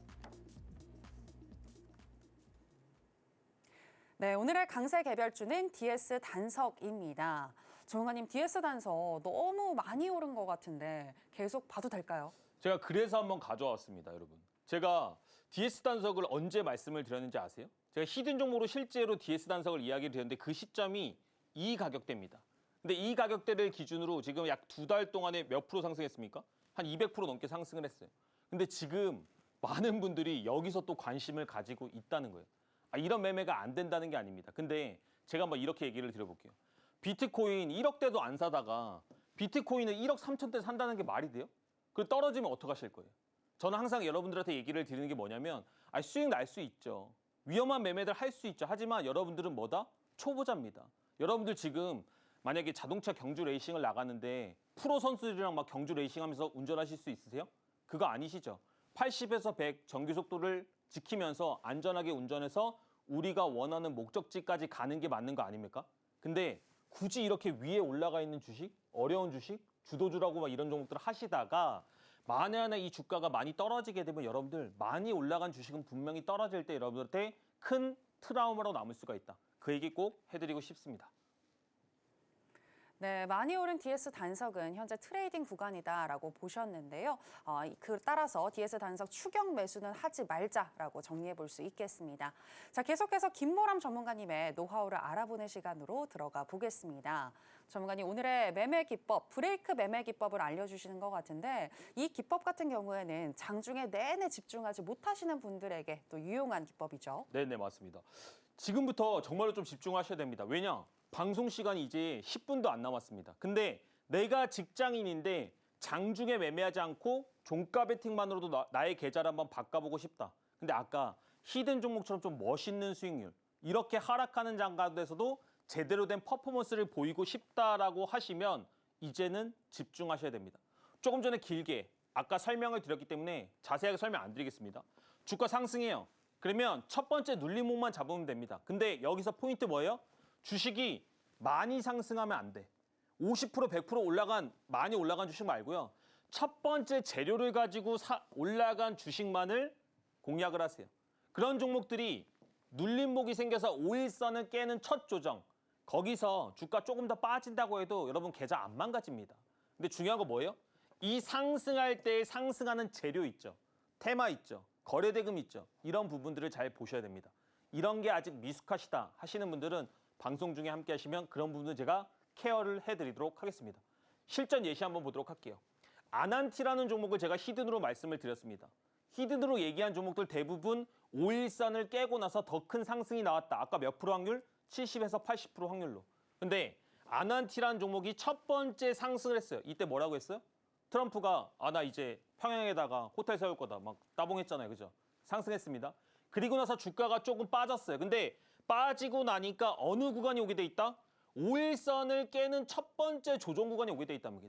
네, 오늘의 강세 개별주는 DS 단석입니다. 전문가님, DS 단석 너무 많이 오른 것 같은데 계속 봐도 될까요? 제가 그래서 한번 가져왔습니다, 여러분. 제가 DS 단석을 언제 말씀을 드렸는지 아세요? 제가 히든 종목으로 실제로 DS 단석을 이야기를 드렸는데 그 시점이 이 가격대입니다. 근데 이 가격대를 기준으로 지금 약 2달 동안에 몇 프로 상승했습니까? 한 200% 넘게 상승을 했어요. 근데 지금 많은 분들이 여기서 또 관심을 가지고 있다는 거예요. 이런 매매가 안 된다는 게 아닙니다. 근데 제가 한번 이렇게 얘기를 드려볼게요. 비트코인 1억대도 안 사다가 비트코인을 1억 3천대 산다는 게 말이 돼요? 그 떨어지면 어떡하실 거예요? 저는 항상 여러분들한테 얘기를 드리는 게 뭐냐면 수익 날 수 있죠. 위험한 매매들 할 수 있죠. 하지만 여러분들은 뭐다? 초보자입니다. 여러분들 지금 만약에 자동차 경주 레이싱을 나가는데 프로 선수들이랑 막 경주 레이싱하면서 운전하실 수 있으세요? 그거 아니시죠? 80에서 100 정규 속도를 지키면서 안전하게 운전해서 우리가 원하는 목적지까지 가는 게 맞는 거 아닙니까? 근데 굳이 이렇게 위에 올라가 있는 주식, 어려운 주식, 주도주라고 막 이런 종목들을 하시다가 만약에 이 주가가 많이 떨어지게 되면 여러분들 많이 올라간 주식은 분명히 떨어질 때 여러분들한테 큰 트라우마로 남을 수가 있다. 그 얘기 꼭 해드리고 싶습니다. 네, 많이 오른 DS 단석은 현재 트레이딩 구간이다라고 보셨는데요. 따라서 DS 단석 추격 매수는 하지 말자라고 정리해 볼 수 있겠습니다. 자, 계속해서 김보람 전문가님의 노하우를 알아보는 시간으로 들어가 보겠습니다. 전문가님, 오늘의 매매 기법, 브레이크 매매 기법을 알려주시는 것 같은데 이 기법 같은 경우에는 장중에 내내 집중하지 못하시는 분들에게 또 유용한 기법이죠. 네, 맞습니다. 지금부터 정말로 좀 집중하셔야 됩니다. 왜냐? 방송 시간이 이제 10분도 안 남았습니다. 근데 내가 직장인인데 장중에 매매하지 않고 종가 베팅만으로도 나의 계좌를 한번 바꿔보고 싶다. 근데 아까 히든 종목처럼 좀 멋있는 수익률, 이렇게 하락하는 장가에서도 제대로 된 퍼포먼스를 보이고 싶다라고 하시면 이제는 집중하셔야 됩니다. 조금 전에 길게 아까 설명을 드렸기 때문에 자세하게 설명 안 드리겠습니다. 주가 상승해요. 그러면 첫 번째 눌림목만 잡으면 됩니다. 근데 여기서 포인트 뭐예요? 주식이 많이 상승하면 안 돼. 50% 100% 많이 올라간 주식 말고요. 첫 번째 재료를 가지고 올라간 주식만을 공략을 하세요. 그런 종목들이 눌림목이 생겨서 5일선을 깨는 첫 조정, 거기서 주가 조금 더 빠진다고 해도 여러분 계좌 안 망가집니다. 근데 중요한 거 뭐예요? 이 상승할 때 상승하는 재료 있죠. 테마 있죠. 거래대금 있죠. 이런 부분들을 잘 보셔야 됩니다. 이런 게 아직 미숙하시다 하시는 분들은 방송 중에 함께 하시면 그런 부분을 제가 케어를 해드리도록 하겠습니다. 실전 예시 한번 보도록 할게요. 아난티라는 종목을 제가 히든으로 말씀을 드렸습니다. 히든으로 얘기한 종목들 대부분 5일선을 깨고 나서 더 큰 상승이 나왔다. 아까 몇 프로 확률? 70에서 80% 확률로. 근데 아난티라는 종목이 첫 번째 상승을 했어요. 이때 뭐라고 했어요? 트럼프가 나 이제 평양에다가 호텔 세울 거다. 막 따봉했잖아요. 그죠? 상승했습니다. 그리고 나서 주가가 조금 빠졌어요. 근데 빠지고 나니까 어느 구간이 오게 돼 있다? 5일선을 깨는 첫 번째 조정 구간이 오게 돼 있답니다.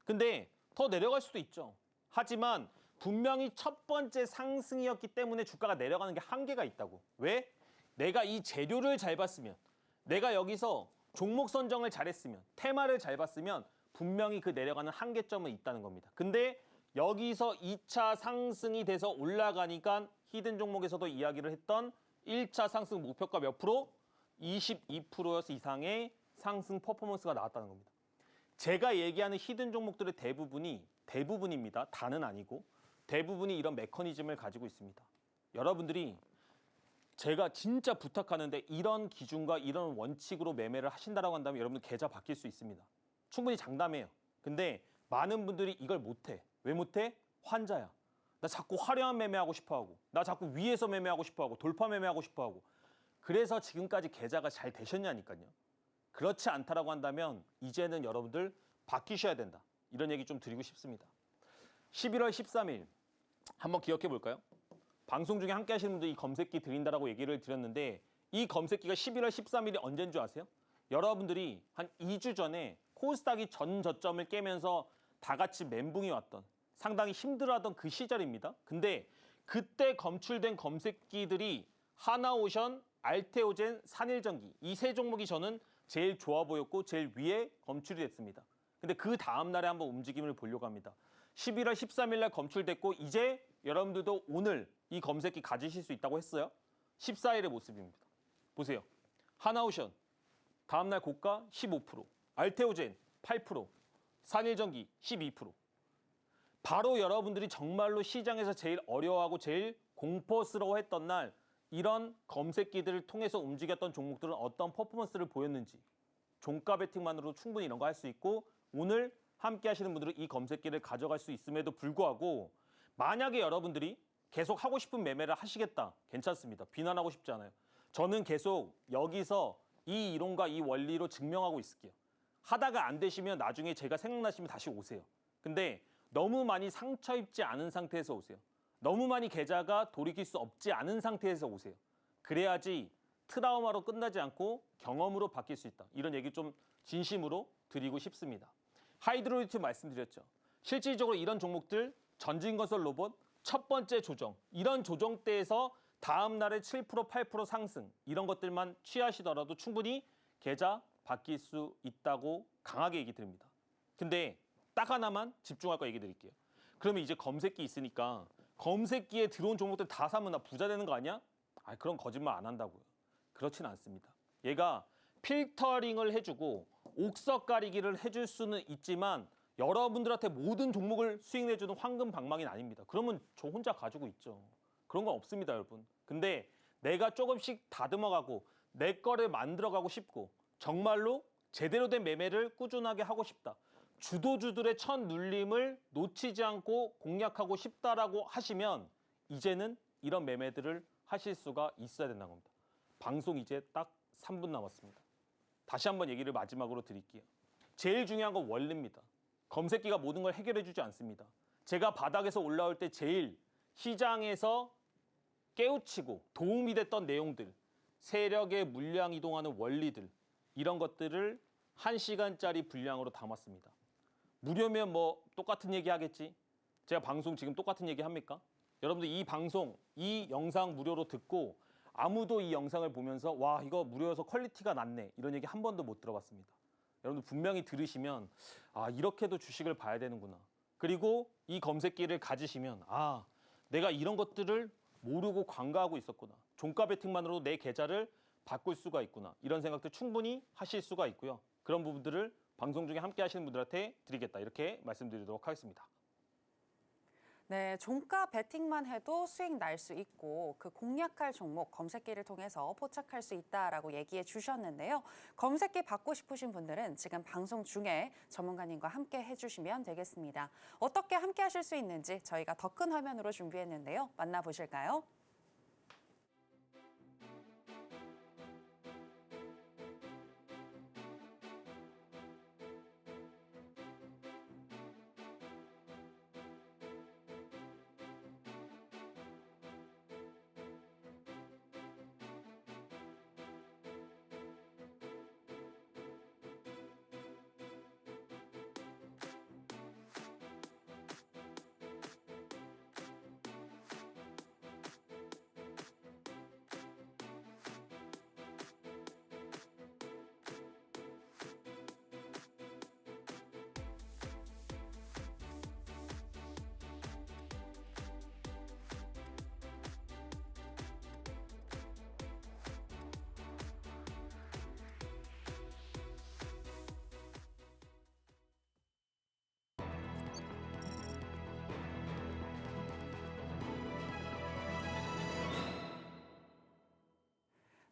근데 더 내려갈 수도 있죠. 하지만 분명히 첫 번째 상승이었기 때문에 주가가 내려가는 게 한계가 있다고. 왜? 내가 이 재료를 잘 봤으면, 내가 여기서 종목 선정을 잘했으면, 테마를 잘 봤으면 분명히 그 내려가는 한계점은 있다는 겁니다. 근데 여기서 2차 상승이 돼서 올라가니까 히든 종목에서도 이야기를 했던 1차 상승 목표가 몇 프로? 22% 이상의 상승 퍼포먼스가 나왔다는 겁니다. 제가 얘기하는 히든 종목들의 대부분입니다. 다는 아니고 대부분이 이런 메커니즘을 가지고 있습니다. 여러분들이 제가 진짜 부탁하는데 이런 기준과 이런 원칙으로 매매를 하신다라고 한다면 여러분들 계좌 바뀔 수 있습니다. 충분히 장담해요. 근데 많은 분들이 이걸 못해. 왜 못해? 환자야. 나 자꾸 화려한 매매하고 싶어하고, 나 자꾸 위에서 매매하고 싶어하고, 돌파 매매하고 싶어하고. 그래서 지금까지 계좌가 잘 되셨냐니까요. 그렇지 않다라고 한다면 이제는 여러분들 바뀌셔야 된다. 이런 얘기 좀 드리고 싶습니다. 11월 13일 한번 기억해 볼까요? 방송 중에 함께 하시는 분들 이 검색기 드린다라고 얘기를 드렸는데 이 검색기가 11월 13일이 언제인 줄 아세요? 여러분들이 한 2주 전에 코스닥이 전 저점을 깨면서 다 같이 멘붕이 왔던 상당히 힘들어하던 그 시절입니다. 근데 그때 검출된 검색기들이 하나오션, 알테오젠, 산일전기 이 세 종목이 저는 제일 좋아 보였고 제일 위에 검출이 됐습니다. 근데 그 다음 날에 한번 움직임을 보려고 합니다. 11월 13일 날 검출됐고 이제 여러분들도 오늘 이 검색기 가지실 수 있다고 했어요. 14일의 모습입니다. 보세요. 하나오션 다음 날 고가 15%, 알테오젠 8%, 산일전기 12%. 바로 여러분들이 정말로 시장에서 제일 어려워하고 제일 공포스러워했던 날 이런 검색기들을 통해서 움직였던 종목들은 어떤 퍼포먼스를 보였는지 종가 베팅만으로도 충분히 이런 거 할 수 있고 오늘 함께 하시는 분들은 이 검색기를 가져갈 수 있음에도 불구하고 만약에 여러분들이 계속 하고 싶은 매매를 하시겠다. 괜찮습니다. 비난하고 싶지 않아요. 저는 계속 여기서 이 이론과 이 원리로 증명하고 있을게요. 하다가 안 되시면 나중에 제가 생각나시면 다시 오세요. 근데 너무 많이 상처 입지 않은 상태에서 오세요. 너무 많이 계좌가 돌이킬 수 없지 않은 상태에서 오세요. 그래야지 트라우마로 끝나지 않고 경험으로 바뀔 수 있다. 이런 얘기 좀 진심으로 드리고 싶습니다. 하이드로리튬 말씀드렸죠. 실질적으로 이런 종목들 전진건설 로봇 첫 번째 조정 이런 조정대에서 다음 날에 7% 8% 상승 이런 것들만 취하시더라도 충분히 계좌 바뀔 수 있다고 강하게 얘기 드립니다. 근데 딱 하나만 집중할 거 얘기 드릴게요. 그러면 이제 검색기 있으니까 검색기에 들어온 종목들 다 사면 나 부자 되는 거 아니야? 그런 거짓말 안 한다고요. 그렇진 않습니다. 얘가 필터링을 해주고 옥석 가리기를 해줄 수는 있지만 여러분들한테 모든 종목을 수익내주는 황금 방망이는 아닙니다. 그러면 저 혼자 가지고 있죠. 그런 건 없습니다, 여러분. 근데 내가 조금씩 다듬어가고 내 거를 만들어가고 싶고 정말로 제대로 된 매매를 꾸준하게 하고 싶다. 주도주들의 첫 눌림을 놓치지 않고 공략하고 싶다라고 하시면 이제는 이런 매매들을 하실 수가 있어야 된다는 겁니다. 방송 이제 딱 3분 남았습니다. 다시 한번 얘기를 마지막으로 드릴게요. 제일 중요한 건 원리입니다. 검색기가 모든 걸 해결해 주지 않습니다. 제가 바닥에서 올라올 때 제일 시장에서 깨우치고 도움이 됐던 내용들, 세력의 물량 이동하는 원리들, 이런 것들을 1시간짜리 분량으로 담았습니다. 무료면 뭐 똑같은 얘기 하겠지? 제가 방송 지금 똑같은 얘기 합니까? 여러분들 이 방송, 이 영상 무료로 듣고 아무도 이 영상을 보면서 와, 이거 무료여서 퀄리티가 낮네, 이런 얘기 한 번도 못 들어봤습니다. 여러분들 분명히 들으시면 아, 이렇게도 주식을 봐야 되는구나. 그리고 이 검색기를 가지시면 아, 내가 이런 것들을 모르고 관가하고 있었구나. 종가 베팅만으로도 내 계좌를 바꿀 수가 있구나. 이런 생각들 충분히 하실 수가 있고요. 그런 부분들을 방송 중에 함께 하시는 분들한테 드리겠다. 이렇게 말씀드리도록 하겠습니다. 네, 종가 베팅만 해도 수익 날 수 있고 그 공략할 종목 검색기를 통해서 포착할 수 있다라고 얘기해 주셨는데요. 검색기 받고 싶으신 분들은 지금 방송 중에 전문가님과 함께 해주시면 되겠습니다. 어떻게 함께 하실 수 있는지 저희가 더 큰 화면으로 준비했는데요. 만나보실까요?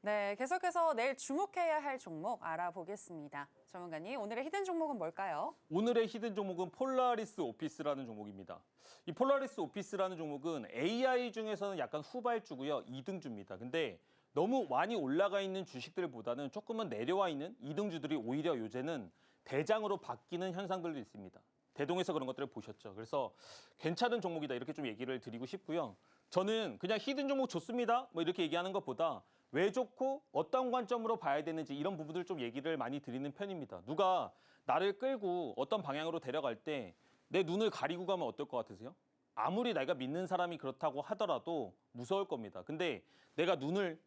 네, 계속해서 내일 주목해야 할 종목 알아보겠습니다. 전문가님, 오늘의 히든 종목은 뭘까요? 오늘의 히든 종목은 폴라리스 오피스라는 종목입니다. 이 폴라리스 오피스라는 종목은 AI 중에서는 약간 후발주고요. 2등주입니다. 근데 너무 많이 올라가 있는 주식들보다는 조금은 내려와 있는 2등주들이 오히려 요새는 대장으로 바뀌는 현상들도 있습니다. 대동에서 그런 것들을 보셨죠. 그래서 괜찮은 종목이다, 이렇게 좀 얘기를 드리고 싶고요. 저는 그냥 히든 종목 좋습니다, 뭐 이렇게 얘기하는 것보다 왜 좋고 어떤 관점으로 봐야 되는지 이런 부분들 좀 얘기를 많이 드리는 편입니다. 누가 나를 끌고 어떤 방향으로 데려갈 때 내 눈을 가리고 가면 어떨 것 같으세요? 아무리 내가 믿는 사람이 그렇다고 하더라도 무서울 겁니다. 근데 내가 눈을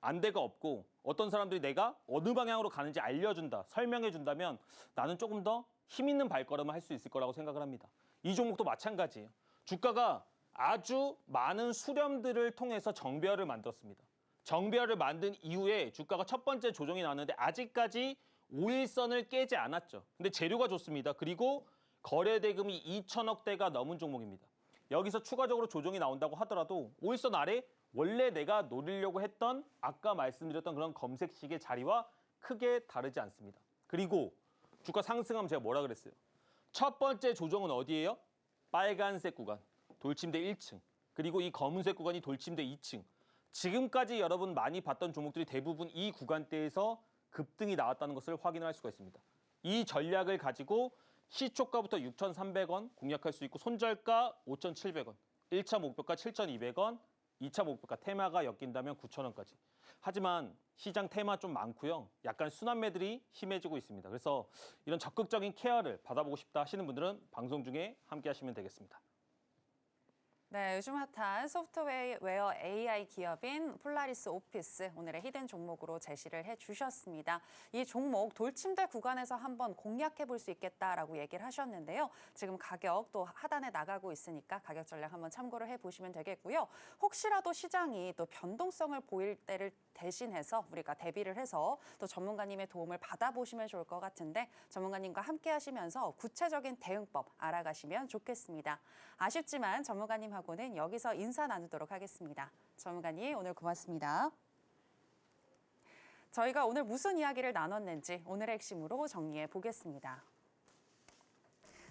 안 데가 없고 어떤 사람들이 내가 어느 방향으로 가는지 알려준다, 설명해준다면 나는 조금 더 힘 있는 발걸음을 할 수 있을 거라고 생각을 합니다. 이 종목도 마찬가지예요. 주가가 아주 많은 수렴들을 통해서 정배열을 만들었습니다. 정배열을 만든 이후에 주가가 첫 번째 조정이 나왔는데 아직까지 5일선을 깨지 않았죠. 근데 재료가 좋습니다. 그리고 거래 대금이 2천억대가 넘은 종목입니다. 여기서 추가적으로 조정이 나온다고 하더라도 5일선 아래 원래 내가 노리려고 했던 아까 말씀드렸던 그런 검색식의 자리와 크게 다르지 않습니다. 그리고 주가 상승하면 제가 뭐라 그랬어요? 첫 번째 조정은 어디예요? 빨간색 구간, 돌침대 1층. 그리고 이 검은색 구간이 돌침대 2층. 지금까지 여러분 많이 봤던 종목들이 대부분 이 구간대에서 급등이 나왔다는 것을 확인할 수가 있습니다. 이 전략을 가지고 시초가부터 6,300원 공략할 수 있고 손절가 5,700원, 1차 목표가 7,200원, 2차 목표가 테마가 엮인다면 9,000원까지. 하지만 시장 테마 좀 많고요. 약간 순환매들이 심해지고 있습니다. 그래서 이런 적극적인 케어를 받아보고 싶다 하시는 분들은 방송 중에 함께 하시면 되겠습니다. 네, 요즘 핫한 소프트웨어 AI 기업인 폴라리스 오피스 오늘의 히든 종목으로 제시를 해주셨습니다. 이 종목 돌침대 구간에서 한번 공략해 볼 수 있겠다라고 얘기를 하셨는데요. 지금 가격 또 하단에 나가고 있으니까 가격 전략 한번 참고를 해보시면 되겠고요. 혹시라도 시장이 또 변동성을 보일 때를 대신해서 우리가 대비를 해서 또 전문가님의 도움을 받아보시면 좋을 것 같은데 전문가님과 함께 하시면서 구체적인 대응법 알아가시면 좋겠습니다. 아쉽지만 전문가님하고는 여기서 인사 나누도록 하겠습니다. 전문가님 오늘 고맙습니다. 저희가 오늘 무슨 이야기를 나눴는지 오늘의 핵심으로 정리해 보겠습니다.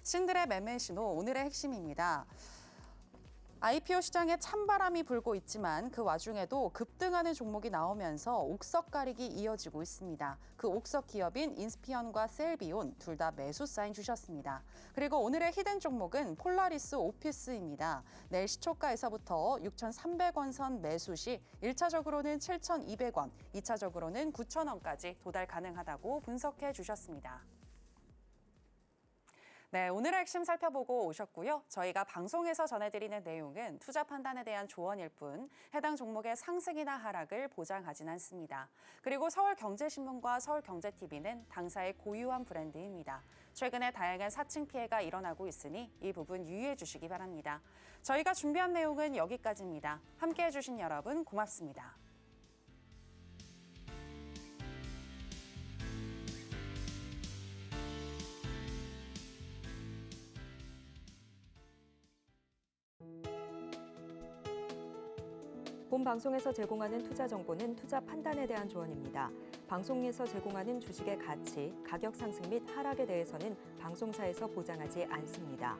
신들의 매매 신호 오늘의 핵심입니다. IPO 시장에 찬바람이 불고 있지만 그 와중에도 급등하는 종목이 나오면서 옥석 가릭이 이어지고 있습니다. 그 옥석 기업인 인스피언과 셀비온 둘 다 매수 사인 주셨습니다. 그리고 오늘의 히든 종목은 폴라리스 오피스입니다. 내일 시초가에서부터 6,300원 선 매수 시 1차적으로는 7,200원, 2차적으로는 9,000원까지 도달 가능하다고 분석해 주셨습니다. 네, 오늘의 핵심 살펴보고 오셨고요. 저희가 방송에서 전해드리는 내용은 투자 판단에 대한 조언일 뿐 해당 종목의 상승이나 하락을 보장하진 않습니다. 그리고 서울경제신문과 서울경제TV는 당사의 고유한 브랜드입니다. 최근에 다양한 사칭 피해가 일어나고 있으니 이 부분 유의해 주시기 바랍니다. 저희가 준비한 내용은 여기까지입니다. 함께해 주신 여러분 고맙습니다. 본 방송에서 제공하는 투자 정보는 투자 판단에 대한 조언입니다. 방송에서 제공하는 주식의 가치, 가격 상승 및 하락에 대해서는 방송사에서 보장하지 않습니다.